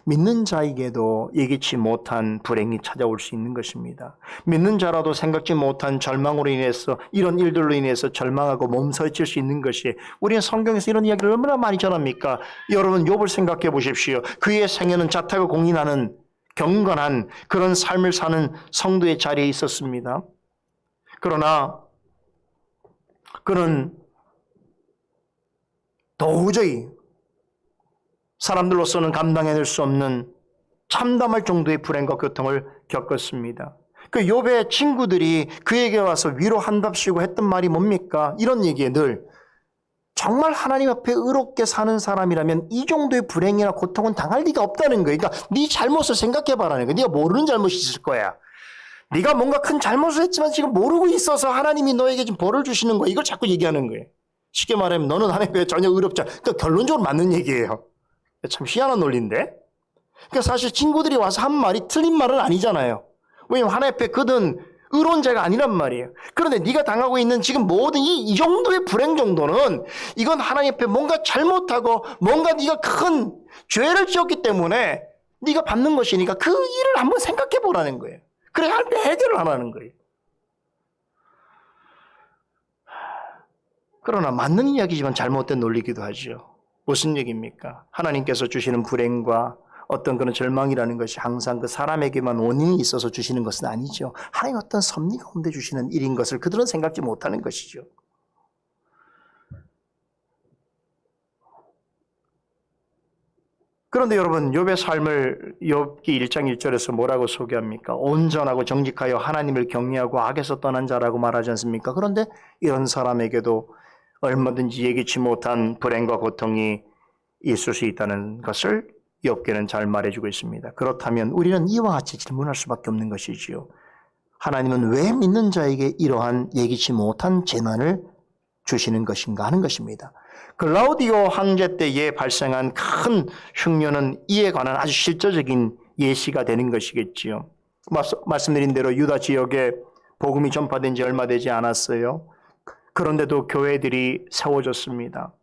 믿는 자에게도 예기치 못한 불행이 찾아올 수 있는 것입니다. 믿는 자라도 생각지 못한 절망으로 인해서 이런 일들로 인해서 절망하고 몸서칠 수 있는 것이, 우리는 성경에서 이런 이야기를 얼마나 많이 전합니까? 여러분 욥을 생각해 보십시오. 그의 생애는 자택을 공인하는 경건한 그런 삶을 사는 성도의 자리에 있었습니다. 그러나 그는 도저히 사람들로서는 감당해낼 수 없는 참담할 정도의 불행과 고통을 겪었습니다. 그 욥의 친구들이 그에게 와서 위로한답시고 했던 말이 뭡니까? 이런 얘기에 늘 정말 하나님 앞에 의롭게 사는 사람이라면 이 정도의 불행이나 고통은 당할 리가 없다는 거예요. 그러니까 네 잘못을 생각해봐라는 거예요. 네가 모르는 잘못이 있을 거야. 네가 뭔가 큰 잘못을 했지만 지금 모르고 있어서 하나님이 너에게 지금 벌을 주시는 거야. 이걸 자꾸 얘기하는 거예요. 쉽게 말하면 너는 하나님께 전혀 의롭지 않아. 그러니까 결론적으로 맞는 얘기예요. 참 희한한 논리인데. 그러니까 사실 친구들이 와서 한 말이 틀린 말은 아니잖아요. 왜냐하면 하나님 앞에 그든 의로운 자가 아니란 말이에요. 그런데 네가 당하고 있는 지금 모든 이 정도의 불행 정도는 이건 하나님 앞에 뭔가 잘못하고 뭔가 네가 큰 죄를 지었기 때문에 네가 받는 것이니까 그 일을 한번 생각해 보라는 거예요. 그래 해결을 하라는 거예요. 그러나 맞는 이야기지만 잘못된 논리이기도 하죠. 무슨 얘기입니까? 하나님께서 주시는 불행과 어떤 그런 절망이라는 것이 항상 그 사람에게만 원인이 있어서 주시는 것은 아니죠. 하나님 어떤 섭리 가운데 주시는 일인 것을 그들은 생각지 못하는 것이죠. 그런데 여러분 욥의 삶을 욥기 1장 1절에서 뭐라고 소개합니까? 온전하고 정직하여 하나님을 경외하고 악에서 떠난 자라고 말하지 않습니까? 그런데 이런 사람에게도 얼마든지 예기치 못한 불행과 고통이 있을 수 있다는 것을 욥기는 잘 말해주고 있습니다. 그렇다면 우리는 이와 같이 질문할 수밖에 없는 것이지요. 하나님은 왜 믿는 자에게 이러한 예기치 못한 재난을 주시는 것인가 하는 것입니다. 글라우디오 황제 때에 발생한 큰 흉년은 이에 관한 아주 실제적인 예시가 되는 것이겠지요. 말씀드린 대로 유다 지역에 복음이 전파된 지 얼마 되지 않았어요. 그런데도 교회들이 세워졌습니다.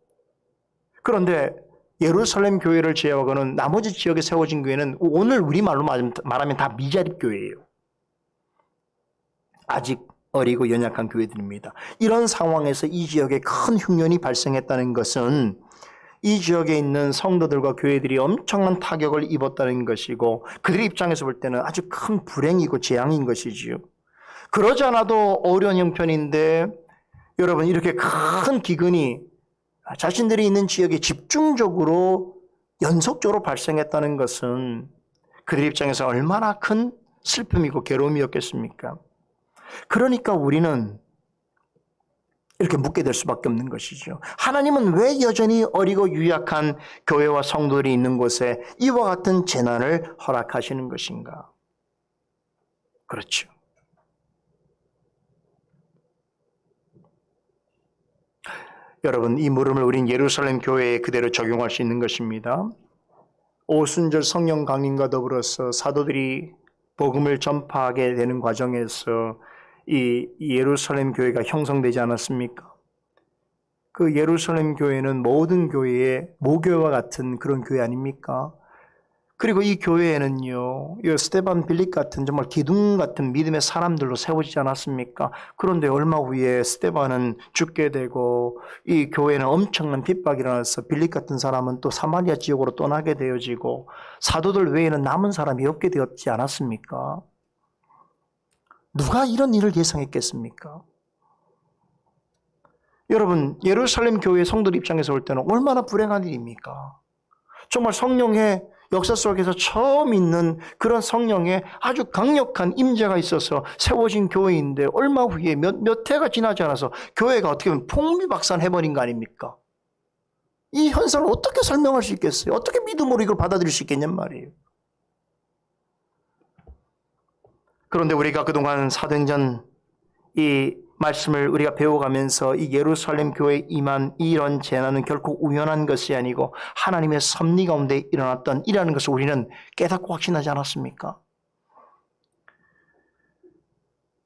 그런데 예루살렘 교회를 제외하고는 나머지 지역에 세워진 교회는 오늘 우리말로 말하면 다 미자립 교회예요. 아직 어리고 연약한 교회들입니다. 이런 상황에서 이 지역에 큰 흉년이 발생했다는 것은 이 지역에 있는 성도들과 교회들이 엄청난 타격을 입었다는 것이고 그들 입장에서 볼 때는 아주 큰 불행이고 재앙인 것이지요. 그러지 않아도 어려운 형편인데 여러분 이렇게 큰 기근이 자신들이 있는 지역에 집중적으로 연속적으로 발생했다는 것은 그들 입장에서 얼마나 큰 슬픔이고 괴로움이었겠습니까? 그러니까 우리는 이렇게 묻게 될 수밖에 없는 것이죠. 하나님은 왜 여전히 어리고 유약한 교회와 성도들이 있는 곳에 이와 같은 재난을 허락하시는 것인가? 그렇죠. 여러분, 이 물음을 우린 예루살렘 교회에 그대로 적용할 수 있는 것입니다. 오순절 성령 강림과 더불어서 사도들이 복음을 전파하게 되는 과정에서 이 예루살렘 교회가 형성되지 않았습니까? 그 예루살렘 교회는 모든 교회의 모교와 같은 그런 교회 아닙니까? 그리고 이 교회에는요, 이 스데반 빌립 같은 정말 기둥 같은 믿음의 사람들로 세워지지 않았습니까? 그런데 얼마 후에 스데반은 죽게 되고 이 교회는 엄청난 핍박이 일어나서 빌립 같은 사람은 또 사마리아 지역으로 떠나게 되어지고 사도들 외에는 남은 사람이 없게 되었지 않았습니까? 누가 이런 일을 예상했겠습니까? 여러분, 예루살렘 교회 성도들 입장에서 볼 때는 얼마나 불행한 일입니까? 정말 성령의 역사 속에서 처음 있는 그런 성령의 아주 강력한 임재가 있어서 세워진 교회인데 얼마 후에 몇 해가 지나지 않아서 교회가 어떻게 보면 풍비박산해버린 거 아닙니까? 이 현상을 어떻게 설명할 수 있겠어요? 어떻게 믿음으로 이걸 받아들일 수 있겠냔 말이에요. 그런데 우리가 그동안 사도행전 이 말씀을 우리가 배워가면서 이 예루살렘 교회에 임한 이런 재난은 결코 우연한 것이 아니고 하나님의 섭리 가운데 일어났던 이라는 것을 우리는 깨닫고 확신하지 않았습니까?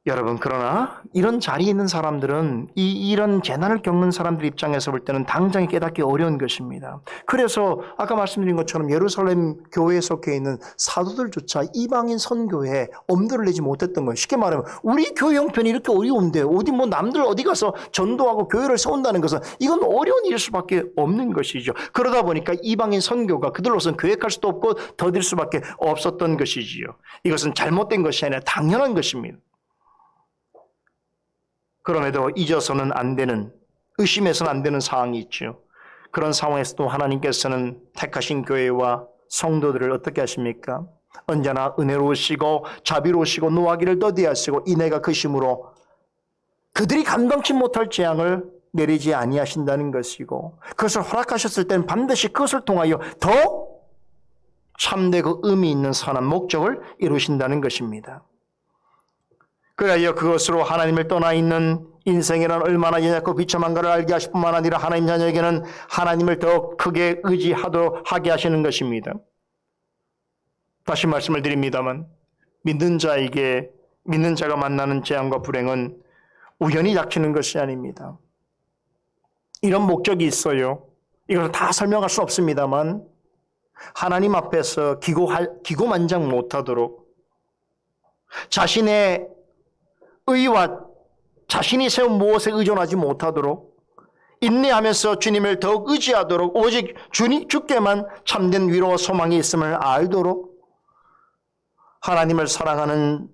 여러분, 그러나 이런 자리에 있는 사람들은 이런 재난을 겪는 사람들 입장에서 볼 때는 당장에 깨닫기 어려운 것입니다. 그래서 아까 말씀드린 것처럼 예루살렘 교회에 속해 있는 사도들조차 이방인 선교에 엄두를 내지 못했던 거예요. 쉽게 말하면 우리 교회 형편이 이렇게 어려운데 어디 남들 어디 가서 전도하고 교회를 세운다는 것은 이건 어려운 일일 수밖에 없는 것이죠. 그러다 보니까 이방인 선교가 그들로서는 계획할 수도 없고 더딜 수밖에 없었던 것이지요. 이것은 잘못된 것이 아니라 당연한 것입니다. 그럼에도 잊어서는 안 되는, 의심해서는 안 되는 상황이 있죠. 그런 상황에서도 하나님께서는 택하신 교회와 성도들을 어떻게 하십니까? 언제나 은혜로우시고 자비로우시고 노하기를 더디하시고 인애가 크심으로 그들이 감당치 못할 재앙을 내리지 아니하신다는 것이고 그것을 허락하셨을 때는 반드시 그것을 통하여 더 참되고 의미 있는 선한 목적을 이루신다는 것입니다. 그래야 그것으로 하나님을 떠나 있는 인생이란 얼마나 연약하고 비참한가를 알게 하실 뿐만 아니라 하나님 자녀에게는 하나님을 더 크게 의지하도록 하게 하시는 것입니다. 다시 말씀을 드립니다만 믿는 자가 만나는 재앙과 불행은 우연히 닥치는 것이 아닙니다. 이런 목적이 있어요. 이것을 다 설명할 수 없습니다만 하나님 앞에서 기고만장 못하도록 자신의 의와 자신이 세운 무엇에 의존하지 못하도록 인내하면서 주님을 더욱 의지하도록 오직 주께만 참된 위로와 소망이 있음을 알도록 하나님을 사랑하는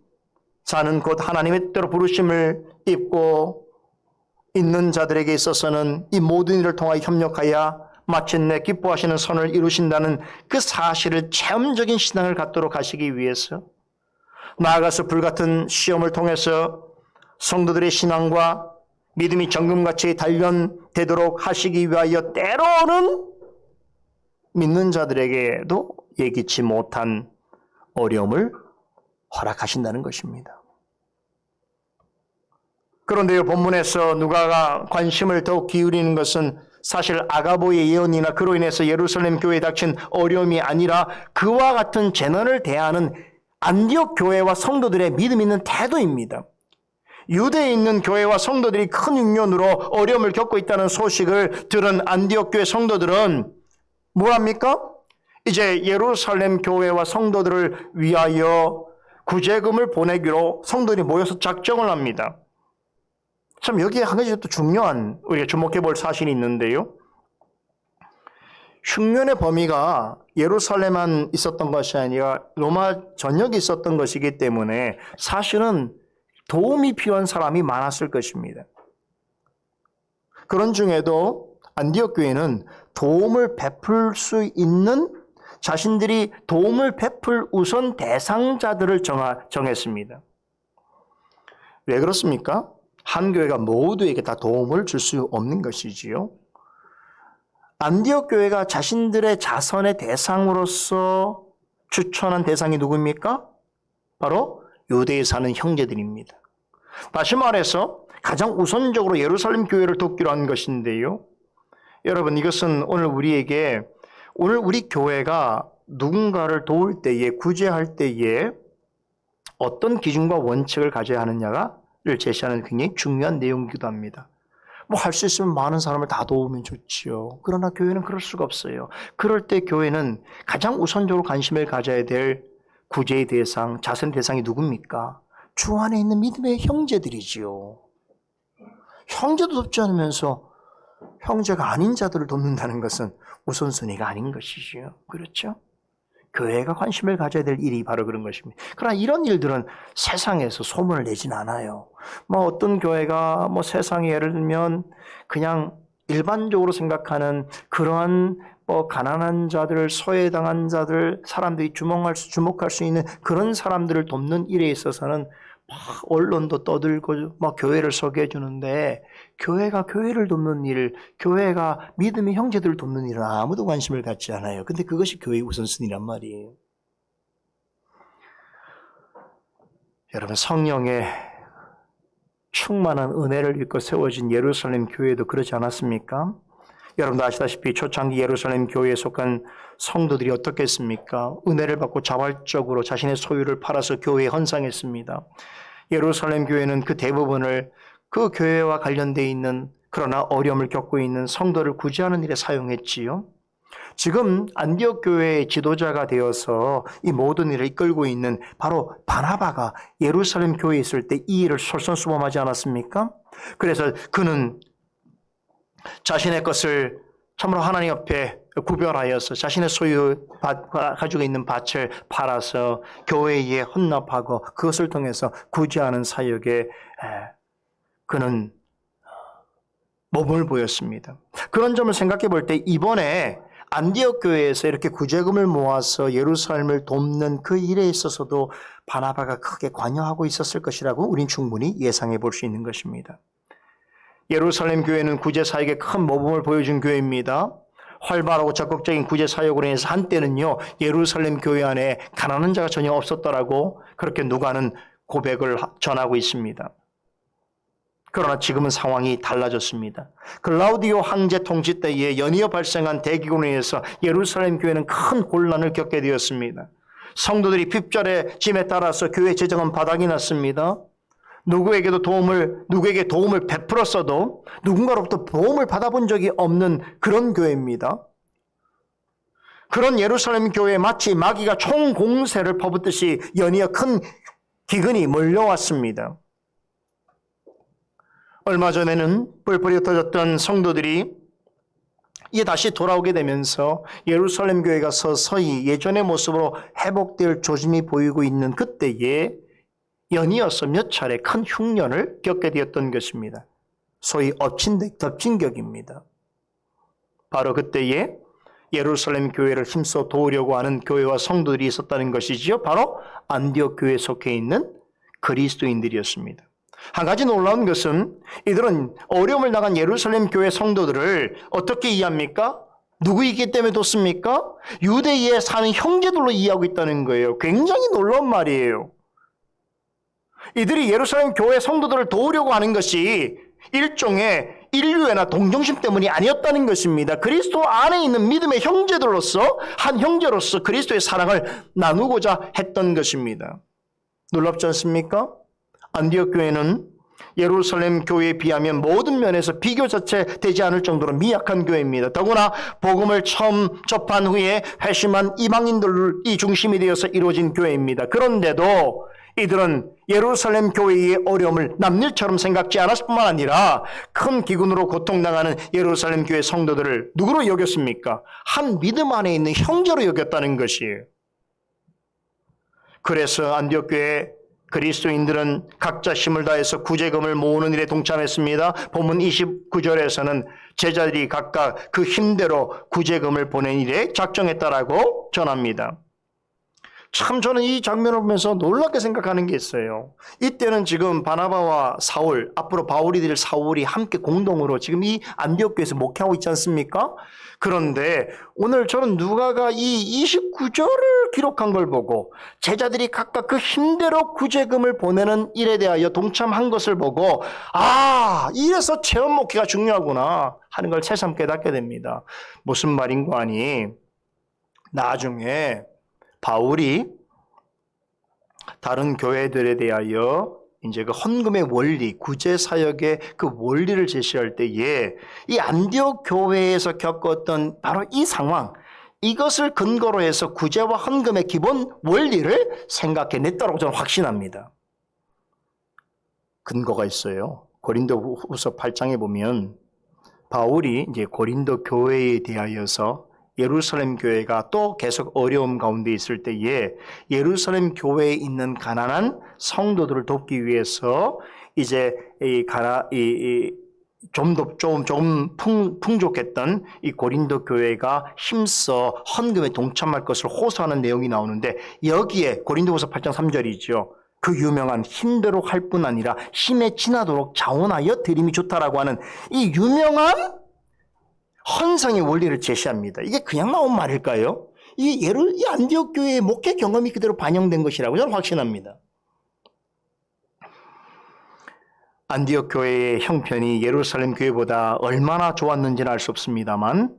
자는 곧 하나님의 뜻대로 부르심을 입고 있는 자들에게 있어서는 이 모든 일을 통하여 협력하여 마침내 기뻐하시는 선을 이루신다는 그 사실을 체험적인 신앙을 갖도록 하시기 위해서 나아가서 불같은 시험을 통해서 성도들의 신앙과 믿음이 정금같이 단련되도록 하시기 위하여 때로는 믿는 자들에게도 예기치 못한 어려움을 허락하신다는 것입니다. 그런데요, 본문에서 누가가 관심을 더욱 기울이는 것은 사실 아가보의 예언이나 그로 인해서 예루살렘 교회에 닥친 어려움이 아니라 그와 같은 재난을 대하는 안디옥 교회와 성도들의 믿음 있는 태도입니다. 유대에 있는 교회와 성도들이 큰 육련으로 어려움을 겪고 있다는 소식을 들은 안디옥 교회 성도들은 뭐합니까? 이제 예루살렘 교회와 성도들을 위하여 구제금을 보내기로 성도들이 모여서 작정을 합니다. 참 여기에 한 가지 또 중요한 우리가 주목해 볼 사실이 있는데요. 흉년의 범위가 예루살렘만 있었던 것이 아니라 로마 전역에 있었던 것이기 때문에 사실은 도움이 필요한 사람이 많았을 것입니다. 그런 중에도 안디옥 교회는 도움을 베풀 수 있는 자신들이 도움을 베풀 우선 대상자들을 정했습니다. 왜 그렇습니까? 한 교회가 모두에게 다 도움을 줄 수 없는 것이지요. 안디옥 교회가 자신들의 자선의 대상으로서 추천한 대상이 누구입니까? 바로 유대에 사는 형제들입니다. 다시 말해서 가장 우선적으로 예루살렘 교회를 돕기로 한 것인데요. 여러분, 이것은 오늘 우리 교회가 누군가를 도울 때에, 구제할 때에 어떤 기준과 원칙을 가져야 하느냐를 제시하는 굉장히 중요한 내용이기도 합니다. 뭐 할 수 있으면 많은 사람을 다 도우면 좋지요. 그러나 교회는 그럴 수가 없어요. 그럴 때 교회는 가장 우선적으로 관심을 가져야 될 구제의 대상, 자선 대상이 누굽니까? 주 안에 있는 믿음의 형제들이지요. 형제도 돕지 않으면서 형제가 아닌 자들을 돕는다는 것은 우선순위가 아닌 것이지요. 그렇죠? 교회가 관심을 가져야 될 일이 바로 그런 것입니다. 그러나 이런 일들은 세상에서 소문을 내진 않아요. 어떤 교회가 세상에 예를 들면 그냥 일반적으로 생각하는 그러한 가난한 자들, 소외당한 자들, 사람들이 주목할 수 있는 그런 사람들을 돕는 일에 있어서는 언론도 떠들고 교회를 소개해 주는데, 교회가 교회를 돕는 일, 교회가 믿음의 형제들을 돕는 일은 아무도 관심을 갖지 않아요. 근데 그것이 교회의 우선순위란 말이에요. 여러분, 성령의 충만한 은혜를 입고 세워진 예루살렘 교회도 그러지 않았습니까? 여러분도 아시다시피 초창기 예루살렘 교회에 속한 성도들이 어떻겠습니까? 은혜를 받고 자발적으로 자신의 소유를 팔아서 교회에 헌상했습니다. 예루살렘 교회는 그 대부분을 그 교회와 관련되어 있는, 그러나 어려움을 겪고 있는 성도를 구제하는 일에 사용했지요. 지금 안디옥 교회의 지도자가 되어서 이 모든 일을 이끌고 있는 바로 바나바가 예루살렘 교회에 있을 때 이 일을 솔선수범하지 않았습니까? 그래서 그는 자신의 것을 참으로 하나님 앞에 구별하여서 자신의 가지고 있는 밭을 팔아서 교회에 헌납하고 그것을 통해서 구제하는 사역에 그는 모범을 보였습니다. 그런 점을 생각해 볼 때 이번에 안디옥 교회에서 이렇게 구제금을 모아서 예루살렘을 돕는 그 일에 있어서도 바나바가 크게 관여하고 있었을 것이라고 우린 충분히 예상해 볼 수 있는 것입니다. 예루살렘 교회는 구제 사역에 큰 모범을 보여준 교회입니다. 활발하고 적극적인 구제 사역으로 인해서 한때는요, 예루살렘 교회 안에 가난한 자가 전혀 없었더라고 그렇게 누가는 고백을 전하고 있습니다. 그러나 지금은 상황이 달라졌습니다. 글라우디오 황제 통치 때에 연이어 발생한 대기근으로 인해서 예루살렘 교회는 큰 혼란을 겪게 되었습니다. 성도들이 핍절의 짐에 따라서 교회 재정은 바닥이 났습니다. 누구에게 도움을 베풀었어도 누군가로부터 도움을 받아본 적이 없는 그런 교회입니다. 그런 예루살렘 교회에 마치 마귀가 총공세를 퍼붓듯이 연이어 큰 기근이 몰려왔습니다. 얼마 전에는 뿔뿔이 흩어졌던 성도들이 이제 다시 돌아오게 되면서 예루살렘 교회가 서서히 예전의 모습으로 회복될 조짐이 보이고 있는 그때에 연이어서 몇 차례 큰 흉년을 겪게 되었던 것입니다. 소위 덮친격입니다. 바로 그때에 예루살렘 교회를 힘써 도우려고 하는 교회와 성도들이 있었다는 것이지요. 바로 안디옥 교회에 속해 있는 그리스도인들이었습니다. 한 가지 놀라운 것은 이들은 어려움을 당한 예루살렘 교회 성도들을 어떻게 이해합니까? 누구이기 때문에 돕습니까? 유대에 사는 형제들로 이해하고 있다는 거예요. 굉장히 놀라운 말이에요. 이들이 예루살렘 교회 성도들을 도우려고 하는 것이 일종의 인류애나 동정심 때문이 아니었다는 것입니다. 그리스도 안에 있는 믿음의 형제들로서, 한 형제로서 그리스도의 사랑을 나누고자 했던 것입니다. 놀랍지 않습니까? 안디옥 교회는 예루살렘 교회에 비하면 모든 면에서 비교 자체 되지 않을 정도로 미약한 교회입니다. 더구나 복음을 처음 접한 후에 회심한 이방인들이 중심이 되어서 이루어진 교회입니다. 그런데도 이들은 예루살렘 교회의 어려움을 남일처럼 생각지 않았을 뿐만 아니라 큰 기근으로 고통당하는 예루살렘 교회 성도들을 누구로 여겼습니까? 한 믿음 안에 있는 형제로 여겼다는 것이에요. 그래서 안디옥 교회 그리스도인들은 각자 힘을 다해서 구제금을 모으는 일에 동참했습니다. 본문 29절에서는 제자들이 각각 그 힘대로 구제금을 보낸 일에 작정했다라고 전합니다. 참 저는 이 장면을 보면서 놀랍게 생각하는 게 있어요. 이때는 지금 바나바와 사울, 앞으로 바울이 될 사울이 함께 공동으로 지금 이 안디옥 교회에서 목회하고 있지 않습니까? 그런데 오늘 저는 누가가 이 29절을 기록한 걸 보고 제자들이 각각 그 힘대로 구제금을 보내는 일에 대하여 동참한 것을 보고 이래서 체험 목회가 중요하구나 하는 걸 새삼 깨닫게 됩니다. 무슨 말인고 하니 나중에 바울이 다른 교회들에 대하여 이제 그 헌금의 원리, 구제 사역의 그 원리를 제시할 때에 이 안디옥 교회에서 겪었던 바로 이 상황, 이것을 근거로 해서 구제와 헌금의 기본 원리를 생각해냈다고 저는 확신합니다. 근거가 있어요. 고린도후서 8장에 보면 바울이 이제 고린도 교회에 대하여서 예루살렘 교회가 또 계속 어려움 가운데 있을 때에 예루살렘 교회에 있는 가난한 성도들을 돕기 위해서 이제 조금 풍족했던 이 고린도 교회가 힘써 헌금에 동참할 것을 호소하는 내용이 나오는데 여기에 고린도후서 8장 3절이죠. 그 유명한 힘대로 할 뿐 아니라 힘에 지나도록 자원하여 드림이 좋다라고 하는 이 유명한 헌상의 원리를 제시합니다. 이게 그냥 나온 말일까요? 이 안디옥 교회의 목회 경험이 그대로 반영된 것이라고 저는 확신합니다. 안디옥 교회의 형편이 예루살렘 교회보다 얼마나 좋았는지는 알 수 없습니다만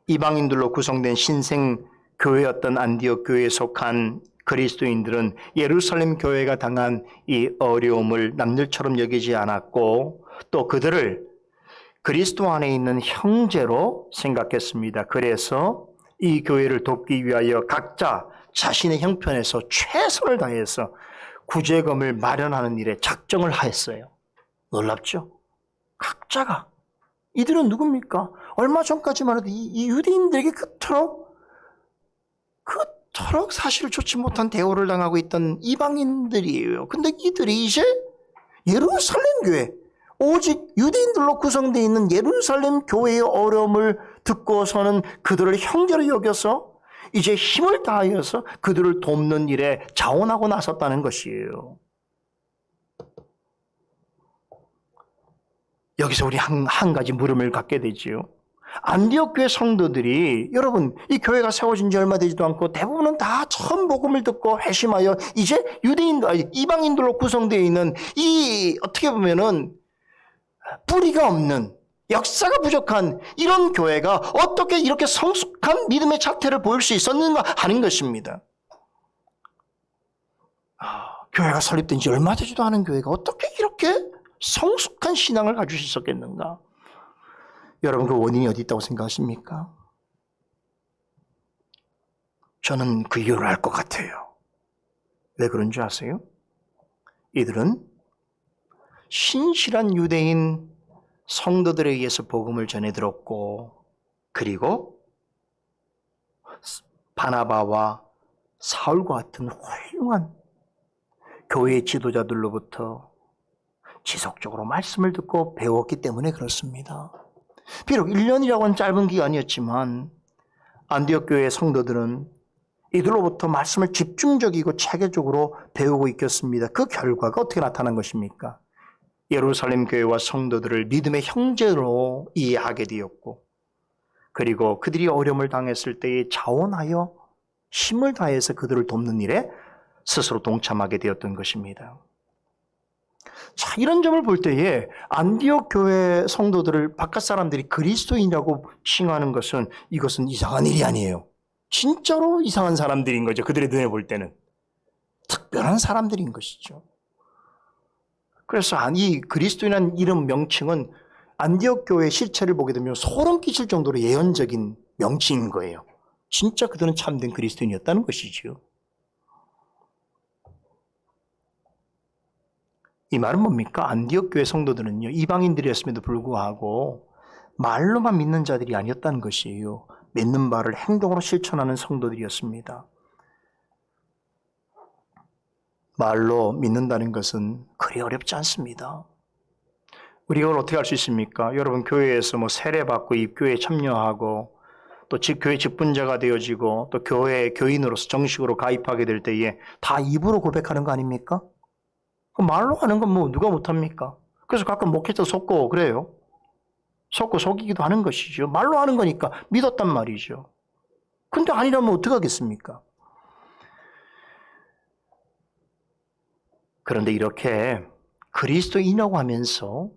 이방인들로 구성된 신생 교회였던 안디옥 교회에 속한 그리스도인들은 예루살렘 교회가 당한 이 어려움을 남들처럼 여기지 않았고 또 그들을 그리스도 안에 있는 형제로 생각했습니다. 그래서 이 교회를 돕기 위하여 각자 자신의 형편에서 최선을 다해서 구제금을 마련하는 일에 작정을 하였어요. 놀랍죠? 각자가. 이들은 누굽니까? 얼마 전까지만 해도 이 유대인들에게 그토록 사실을 좋지 못한 대우를 당하고 있던 이방인들이에요. 근데 이들이 이제 예루살렘 교회, 오직 유대인들로 구성되어 있는 예루살렘 교회의 어려움을 듣고서는 그들을 형제로 여겨서 이제 힘을 다하여서 그들을 돕는 일에 자원하고 나섰다는 것이에요. 여기서 우리 한 가지 물음을 갖게 되지요. 안디옥 교회 성도들이 여러분 이 교회가 세워진 지 얼마 되지도 않고 대부분은 다 처음 복음을 듣고 회심하여 이제 이방인들로 구성되어 있는 이 어떻게 보면은 뿌리가 없는 역사가 부족한 이런 교회가 어떻게 이렇게 성숙한 믿음의 자태를 보일 수 있었는가 하는 것입니다. 교회가 설립된 지 얼마 되지도 않은 교회가 어떻게 이렇게 성숙한 신앙을 가질 수 있었겠는가? 여러분 그 원인이 어디 있다고 생각하십니까? 저는 그 이유를 알 것 같아요. 왜 그런 줄 아세요? 이들은 신실한 유대인 성도들에 의해서 복음을 전해 들었고 그리고 바나바와 사울과 같은 훌륭한 교회의 지도자들로부터 지속적으로 말씀을 듣고 배웠기 때문에 그렇습니다. 비록 1년이라고 하는 짧은 기간이었지만 안디옥 교회의 성도들은 이들로부터 말씀을 집중적이고 체계적으로 배우고 있겠습니다. 그 결과가 어떻게 나타난 것입니까? 예루살렘 교회와 성도들을 믿음의 형제로 이해하게 되었고 그리고 그들이 어려움을 당했을 때에 자원하여 힘을 다해서 그들을 돕는 일에 스스로 동참하게 되었던 것입니다. 자, 이런 점을 볼 때에 안디옥 교회 성도들을 바깥 사람들이 그리스도인이라고 칭하는 것은 이것은 이상한 일이 아니에요. 진짜로 이상한 사람들인 거죠. 그들의 눈에 볼 때는. 특별한 사람들인 것이죠. 그래서 이 그리스도인이라는 이름 명칭은 안디옥 교회의 실체를 보게 되면 소름 끼칠 정도로 예언적인 명칭인 거예요. 진짜 그들은 참된 그리스도인이었다는 것이지요. 이 말은 뭡니까? 안디옥 교회 성도들은요, 이방인들이었음에도 불구하고 말로만 믿는 자들이 아니었다는 것이에요. 믿는 바를 행동으로 실천하는 성도들이었습니다. 말로 믿는다는 것은 그리 어렵지 않습니다. 우리가 이걸 어떻게 할 수 있습니까? 여러분, 교회에서 세례받고 입교회에 참여하고 또 교회 직분자가 되어지고 또 교회 교인으로서 정식으로 가입하게 될 때에 다 입으로 고백하는 거 아닙니까? 말로 하는 건 누가 못합니까? 그래서 가끔 목회자 속고 그래요. 속고 속이기도 하는 것이죠. 말로 하는 거니까 믿었단 말이죠. 근데 아니라면 어떡하겠습니까? 그런데 이렇게 그리스도인이라고 하면서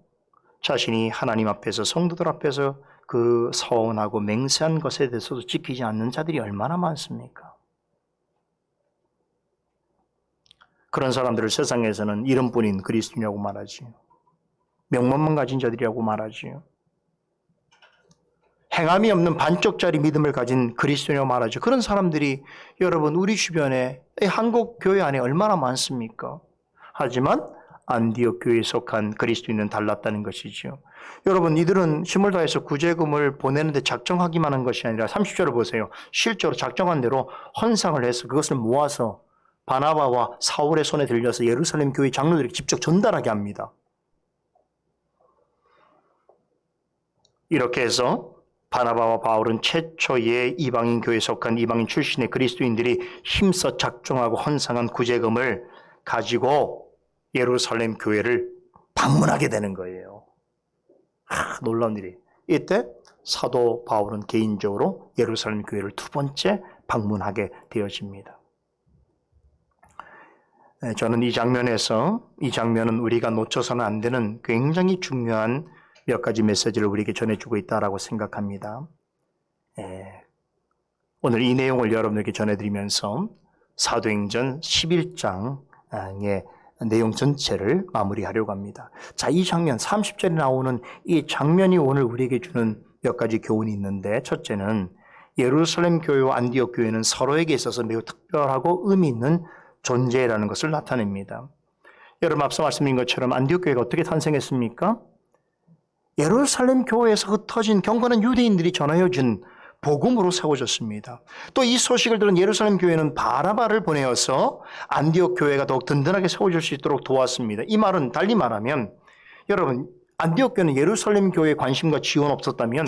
자신이 하나님 앞에서 성도들 앞에서 그 서운하고 맹세한 것에 대해서도 지키지 않는 자들이 얼마나 많습니까? 그런 사람들을 세상에서는 이름뿐인 그리스도인이라고 말하지. 명문만 가진 자들이라고 말하지. 행함이 없는 반쪽짜리 믿음을 가진 그리스도인이라고 말하죠. 그런 사람들이 여러분 우리 주변에 한국 교회 안에 얼마나 많습니까? 하지만 안디옥 교회에 속한 그리스도인은 달랐다는 것이죠. 여러분 이들은 힘을 다해서 구제금을 보내는데 작정하기만 한 것이 아니라 30절을 보세요. 실제로 작정한 대로 헌상을 해서 그것을 모아서 바나바와 사울의 손에 들려서 예루살렘 교회 장로들에게 직접 전달하게 합니다. 이렇게 해서 바나바와 바울은 최초의 이방인 교회에 속한 이방인 출신의 그리스도인들이 힘써 작정하고 헌상한 구제금을 가지고 예루살렘 교회를 방문하게 되는 거예요. 놀라운 일이. 이때 사도 바울은 개인적으로 예루살렘 교회를 두 번째 방문하게 되어집니다. 저는 이 장면은 우리가 놓쳐서는 안 되는 굉장히 중요한 몇 가지 메시지를 우리에게 전해주고 있다고 생각합니다. 오늘 이 내용을 여러분에게 전해드리면서 사도행전 11장의 내용 전체를 마무리하려고 합니다. 자, 이 장면 30절에 나오는 이 장면이 오늘 우리에게 주는 몇 가지 교훈이 있는데, 첫째는 예루살렘 교회와 안디옥 교회는 서로에게 있어서 매우 특별하고 의미 있는 존재라는 것을 나타냅니다. 여러분 앞서 말씀드린 것처럼 안디옥 교회가 어떻게 탄생했습니까? 예루살렘 교회에서 흩어진 경건한 유대인들이 전하여준 복음으로 세워졌습니다. 또 이 소식을 들은 예루살렘 교회는 바나바를 보내어서 안디옥 교회가 더욱 든든하게 세워질 수 있도록 도왔습니다. 이 말은 달리 말하면 여러분 안디옥 교회는 예루살렘 교회에 관심과 지원 없었다면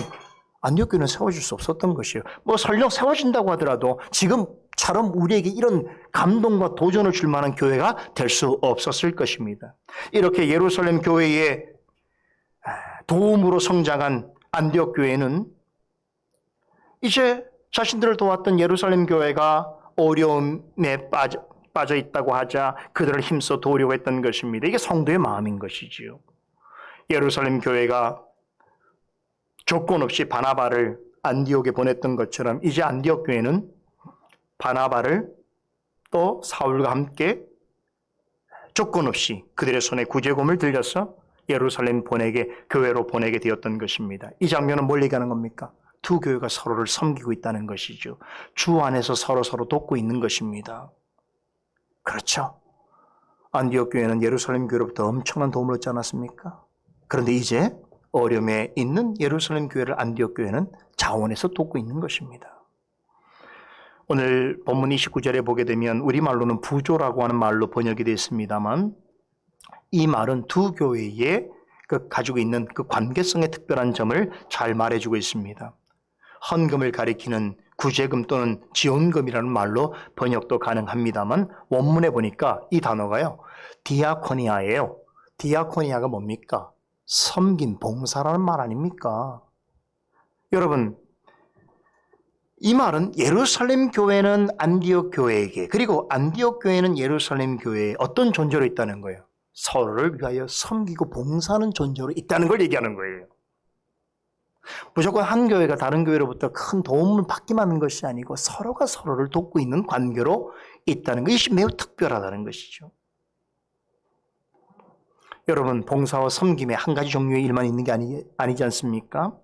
안디옥 교회는 세워질 수 없었던 것이에요. 설령 세워진다고 하더라도 지금처럼 우리에게 이런 감동과 도전을 줄 만한 교회가 될 수 없었을 것입니다. 이렇게 예루살렘 교회의 도움으로 성장한 안디옥 교회는 이제 자신들을 도왔던 예루살렘 교회가 어려움에 빠져 있다고 하자 그들을 힘써 도우려고 했던 것입니다. 이게 성도의 마음인 것이지요. 예루살렘 교회가 조건 없이 바나바를 안디옥에 보냈던 것처럼 이제 안디옥 교회는 바나바를 또 사울과 함께 조건 없이 그들의 손에 구제금을 들려서 예루살렘 교회로 보내게 되었던 것입니다. 이 장면은 뭘 얘기하는 겁니까? 두 교회가 서로를 섬기고 있다는 것이죠. 주 안에서 서로 돕고 있는 것입니다. 그렇죠. 안디옥 교회는 예루살렘 교회로부터 엄청난 도움을 얻지 않았습니까? 그런데 이제 어려움에 있는 예루살렘 교회를 안디옥 교회는 자원해서 돕고 있는 것입니다. 오늘 본문 29절에 보게 되면 우리말로는 부조라고 하는 말로 번역이 되어 있습니다만 이 말은 두 교회의 가지고 있는 그 관계성의 특별한 점을 잘 말해주고 있습니다. 헌금을 가리키는 구제금 또는 지원금이라는 말로 번역도 가능합니다만 원문에 보니까 이 단어가요. 디아코니아예요. 디아코니아가 뭡니까? 섬김, 봉사라는 말 아닙니까? 여러분, 이 말은 예루살렘 교회는 안디옥 교회에게 그리고 안디옥 교회는 예루살렘 교회에 어떤 존재로 있다는 거예요? 서로를 위하여 섬기고 봉사하는 존재로 있다는 걸 얘기하는 거예요. 무조건 한 교회가 다른 교회로부터 큰 도움을 받기만 하는 것이 아니고 서로가 서로를 돕고 있는 관계로 있다는 것이 매우 특별하다는 것이죠. 여러분 봉사와 섬김에 한 가지 종류의 일만 있는 게 아니지 않습니까?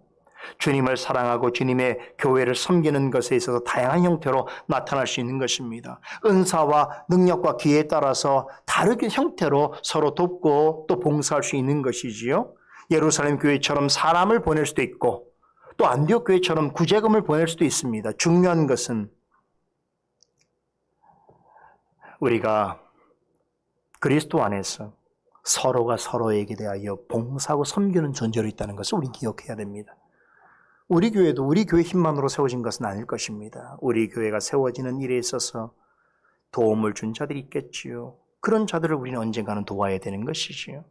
주님을 사랑하고 주님의 교회를 섬기는 것에 있어서 다양한 형태로 나타날 수 있는 것입니다. 은사와 능력과 기회에 따라서 다른 형태로 서로 돕고 또 봉사할 수 있는 것이지요. 예루살렘 교회처럼 사람을 보낼 수도 있고 또 안디옥 교회처럼 구제금을 보낼 수도 있습니다. 중요한 것은 우리가 그리스도 안에서 서로가 서로에게 대하여 봉사하고 섬기는 존재로 있다는 것을 우리는 기억해야 됩니다. 우리 교회도 우리 교회 힘만으로 세워진 것은 아닐 것입니다. 우리 교회가 세워지는 일에 있어서 도움을 준 자들이 있겠지요. 그런 자들을 우리는 언젠가는 도와야 되는 것이지요.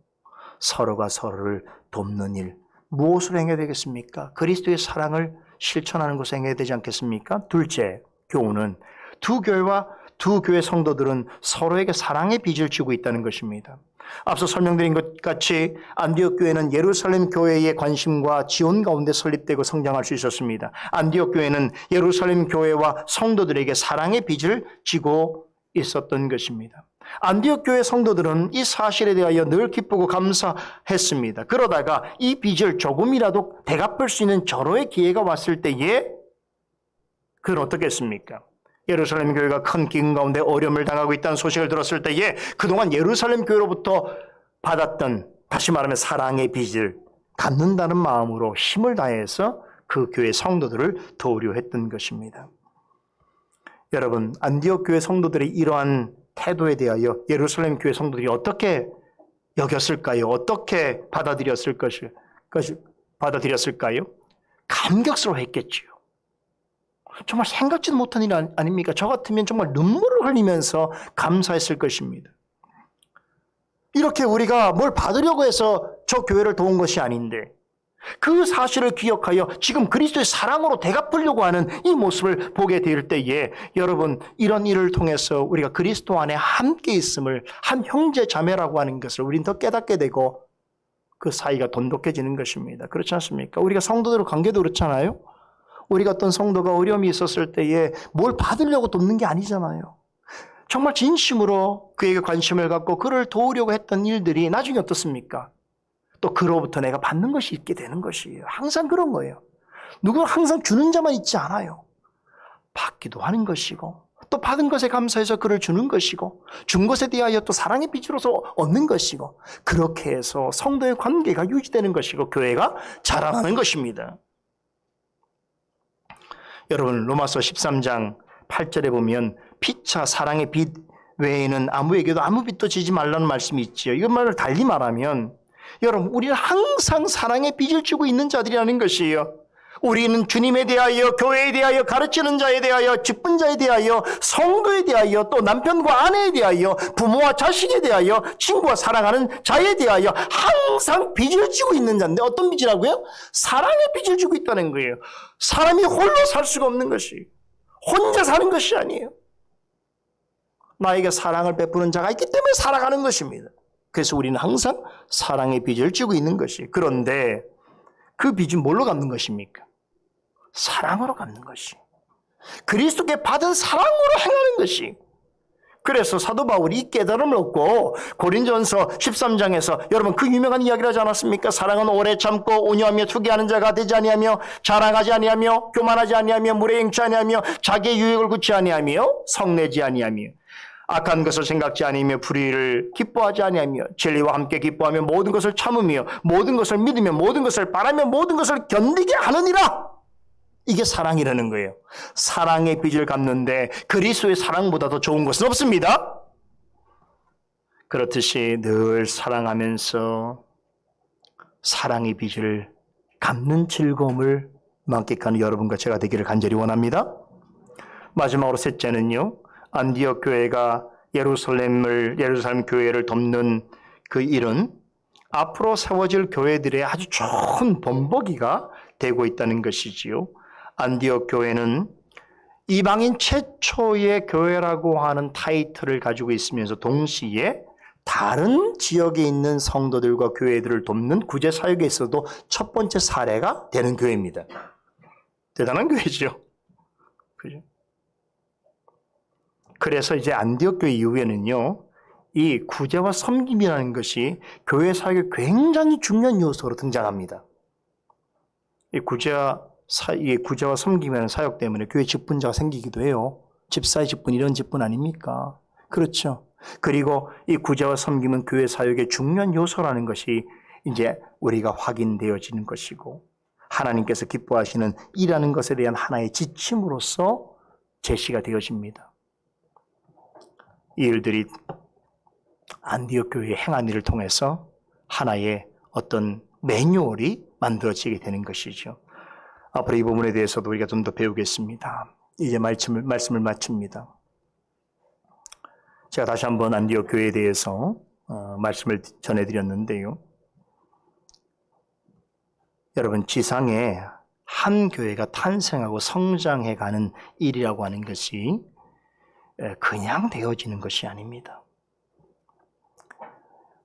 서로가 서로를 돕는 일, 무엇을 행해야 되겠습니까? 그리스도의 사랑을 실천하는 것을 행해야 되지 않겠습니까? 둘째, 교훈은 두 교회 성도들은 서로에게 사랑의 빚을 지고 있다는 것입니다. 앞서 설명드린 것 같이 안디옥 교회는 예루살렘 교회의 관심과 지원 가운데 설립되고 성장할 수 있었습니다. 안디옥 교회는 예루살렘 교회와 성도들에게 사랑의 빚을 지고 있었던 것입니다. 안디옥 교회 성도들은 이 사실에 대하여 늘 기쁘고 감사했습니다. 그러다가 이 빚을 조금이라도 되갚을 수 있는 절호의 기회가 왔을 때에 그건 어떻겠습니까? 예루살렘 교회가 큰 기근 가운데 어려움을 당하고 있다는 소식을 들었을 때에 그동안 예루살렘 교회로부터 받았던, 다시 말하면 사랑의 빚을 갚는다는 마음으로 힘을 다해서 그 교회 성도들을 도우려 했던 것입니다. 여러분, 안디옥 교회 성도들의 이러한 태도에 대하여 예루살렘 교회 성도들이 어떻게 여겼을까요? 어떻게 받아들였을까요? 감격스러워했겠지요. 정말 생각지도 못한 일 아닙니까? 저 같으면 정말 눈물을 흘리면서 감사했을 것입니다. 이렇게 우리가 뭘 받으려고 해서 저 교회를 도운 것이 아닌데 그 사실을 기억하여 지금 그리스도의 사랑으로 되갚으려고 하는 이 모습을 보게 될 때에 여러분, 이런 일을 통해서 우리가 그리스도 안에 함께 있음을, 한 형제 자매라고 하는 것을 우리는 더 깨닫게 되고 그 사이가 돈독해지는 것입니다. 그렇지 않습니까? 우리가 성도들 관계도 그렇잖아요. 우리가 어떤 성도가 어려움이 있었을 때에 뭘 받으려고 돕는 게 아니잖아요. 정말 진심으로 그에게 관심을 갖고 그를 도우려고 했던 일들이 나중에 어떻습니까? 또 그로부터 내가 받는 것이 있게 되는 것이에요. 항상 그런 거예요. 누구는 항상 주는 자만 있지 않아요. 받기도 하는 것이고 또 받은 것에 감사해서 그를 주는 것이고 준 것에 대하여 또 사랑의 빛으로서 얻는 것이고 그렇게 해서 성도의 관계가 유지되는 것이고 교회가 자라나는 것입니다. 여러분, 로마서 13장 8절에 보면 피차 사랑의 빛 외에는 아무에게도 아무 빛도 지지 말라는 말씀이 있지요. 이 말을 달리 말하면 여러분, 우리는 항상 사랑의 빚을 지고 있는 자들이라는 것이에요. 우리는 주님에 대하여, 교회에 대하여, 가르치는 자에 대하여, 직분 자에 대하여, 성도에 대하여, 또 남편과 아내에 대하여, 부모와 자식에 대하여, 친구와 사랑하는 자에 대하여 항상 빚을 지고 있는 자인데 어떤 빚이라고요? 사랑의 빚을 지고 있다는 거예요. 사람이 홀로 살 수가 없는 것이, 혼자 사는 것이 아니에요. 나에게 사랑을 베푸는 자가 있기 때문에 살아가는 것입니다. 그래서 우리는 항상 사랑의 빚을 지고 있는 것이. 그런데 그 빚은 뭘로 갚는 것입니까? 사랑으로 갚는 것이. 그리스도께 받은 사랑으로 행하는 것이. 그래서 사도 바울이 이 깨달음을 얻고 고린도전서 13장에서 여러분 그 유명한 이야기를 하지 않았습니까? 사랑은 오래 참고 온유하며 투기하는 자가 되지 아니하며 자랑하지 아니하며 교만하지 아니하며 물에 행치 아니하며 자기의 유익을 굳지 아니하며 성내지 아니하며 악한 것을 생각지 아니하며 불의를 기뻐하지 아니하며 진리와 함께 기뻐하며 모든 것을 참으며 모든 것을 믿으며 모든 것을 바라며 모든 것을 견디게 하느니라. 이게 사랑이라는 거예요. 사랑의 빚을 갚는데 그리스도의 사랑보다 더 좋은 것은 없습니다. 그렇듯이 늘 사랑하면서 사랑의 빚을 갚는 즐거움을 만끽하는 여러분과 제가 되기를 간절히 원합니다. 마지막으로 셋째는요, 안디옥 교회가 예루살렘 교회를 돕는 그 일은 앞으로 세워질 교회들의 아주 좋은 본보기가 되고 있다는 것이지요. 안디옥 교회는 이방인 최초의 교회라고 하는 타이틀을 가지고 있으면서 동시에 다른 지역에 있는 성도들과 교회들을 돕는 구제 사역에 있어도 첫 번째 사례가 되는 교회입니다. 대단한 교회죠. 그죠? 그래서 이제 안디옥 교회 이후에는요, 이 구제와 섬김이라는 것이 교회 사역의 굉장히 중요한 요소로 등장합니다. 이 구제와 섬김이라는 사역 때문에 교회 직분자가 생기기도 해요. 집사의 직분, 이런 직분 아닙니까? 그렇죠. 그리고 이 구제와 섬김은 교회 사역의 중요한 요소라는 것이 이제 우리가 확인되어지는 것이고, 하나님께서 기뻐하시는 일하는 것에 대한 하나의 지침으로서 제시가 되어집니다. 이 일들이 안디옥 교회의 행한 일을 통해서 하나의 어떤 매뉴얼이 만들어지게 되는 것이죠. 앞으로 이 부분에 대해서도 우리가 좀 더 배우겠습니다. 이제 말씀을 마칩니다. 제가 다시 한번 안디옥 교회에 대해서 말씀을 전해드렸는데요. 여러분, 지상에 한 교회가 탄생하고 성장해가는 일이라고 하는 것이 그냥 되어지는 것이 아닙니다.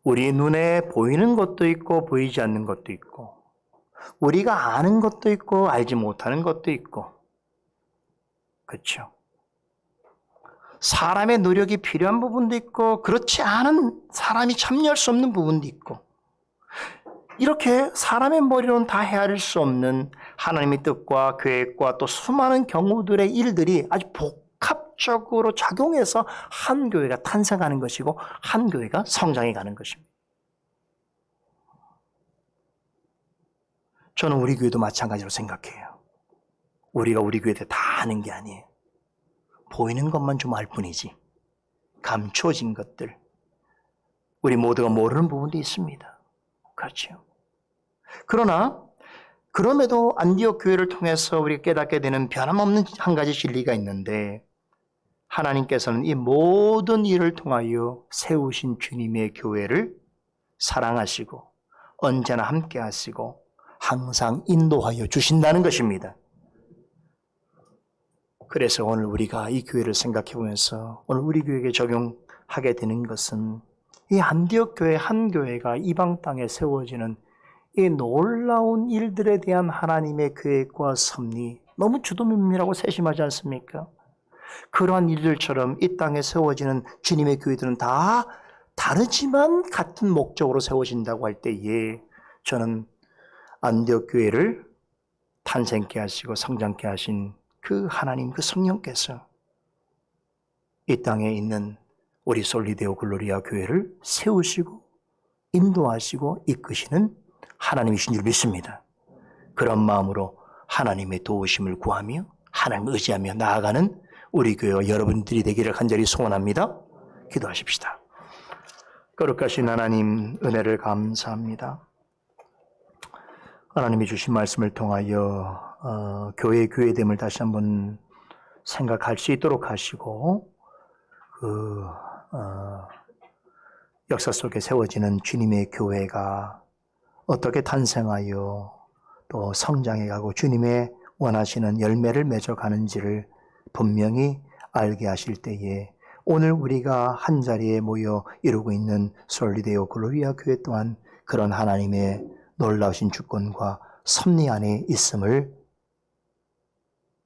우리 눈에 보이는 것도 있고 보이지 않는 것도 있고, 우리가 아는 것도 있고 알지 못하는 것도 있고, 그렇죠? 사람의 노력이 필요한 부분도 있고 그렇지 않은, 사람이 참여할 수 없는 부분도 있고, 이렇게 사람의 머리로는 다 헤아릴 수 없는 하나님의 뜻과 계획과 또 수많은 경우들의 일들이 아주 복합적으로 작용해서 한 교회가 탄생하는 것이고 한 교회가 성장해 가는 것입니다. 저는 우리 교회도 마찬가지로 생각해요. 우리가 우리 교회에 다 아는 게 아니에요. 보이는 것만 좀 알 뿐이지, 감춰진 것들, 우리 모두가 모르는 부분도 있습니다. 그렇죠. 그러나 그럼에도 안디옥 교회를 통해서 우리가 깨닫게 되는 변함없는 한 가지 진리가 있는데, 하나님께서는 이 모든 일을 통하여 세우신 주님의 교회를 사랑하시고 언제나 함께 하시고 항상 인도하여 주신다는 것입니다. 그래서 오늘 우리가 이 교회를 생각해 보면서 오늘 우리 교회에 적용하게 되는 것은, 이 안디옥 교회 한 교회가 이방 땅에 세워지는 이 놀라운 일들에 대한 하나님의 계획과 섭리, 너무 주도면밀하고 세심하지 않습니까? 그러한 일들처럼 이 땅에 세워지는 주님의 교회들은 다 다르지만 같은 목적으로 세워진다고 할 때에, 저는 안디옥 교회를 탄생케 하시고 성장케 하신 그 하나님, 그 성령께서 이 땅에 있는 우리 솔리데오 글로리아 교회를 세우시고 인도하시고 이끄시는 하나님이신 줄 믿습니다. 그런 마음으로 하나님의 도우심을 구하며 하나님을 의지하며 나아가는 우리 교회와 여러분들이 되기를 간절히 소원합니다. 기도하십시다. 거룩하신 하나님, 은혜를 감사합니다. 하나님이 주신 말씀을 통하여 교회의 교회됨을 다시 한번 생각할 수 있도록 하시고, 역사 속에 세워지는 주님의 교회가 어떻게 탄생하여 또 성장해가고 주님의 원하시는 열매를 맺어가는지를 분명히 알게 하실 때에, 오늘 우리가 한자리에 모여 이루고 있는 솔리데오 글로리아 교회 또한 그런 하나님의 놀라우신 주권과 섭리 안에 있음을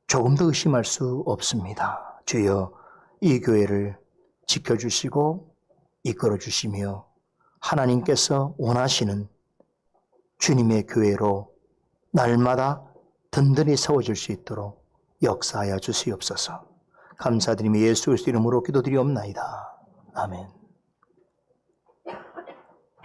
조금 더 의심할 수 없습니다. 주여, 이 교회를 지켜주시고 이끌어주시며 하나님께서 원하시는 주님의 교회로 날마다 든든히 세워질 수 있도록 역사하여 주시옵소서. 감사드리며 예수 그리스도 이름으로 기도드리옵나이다. 아멘.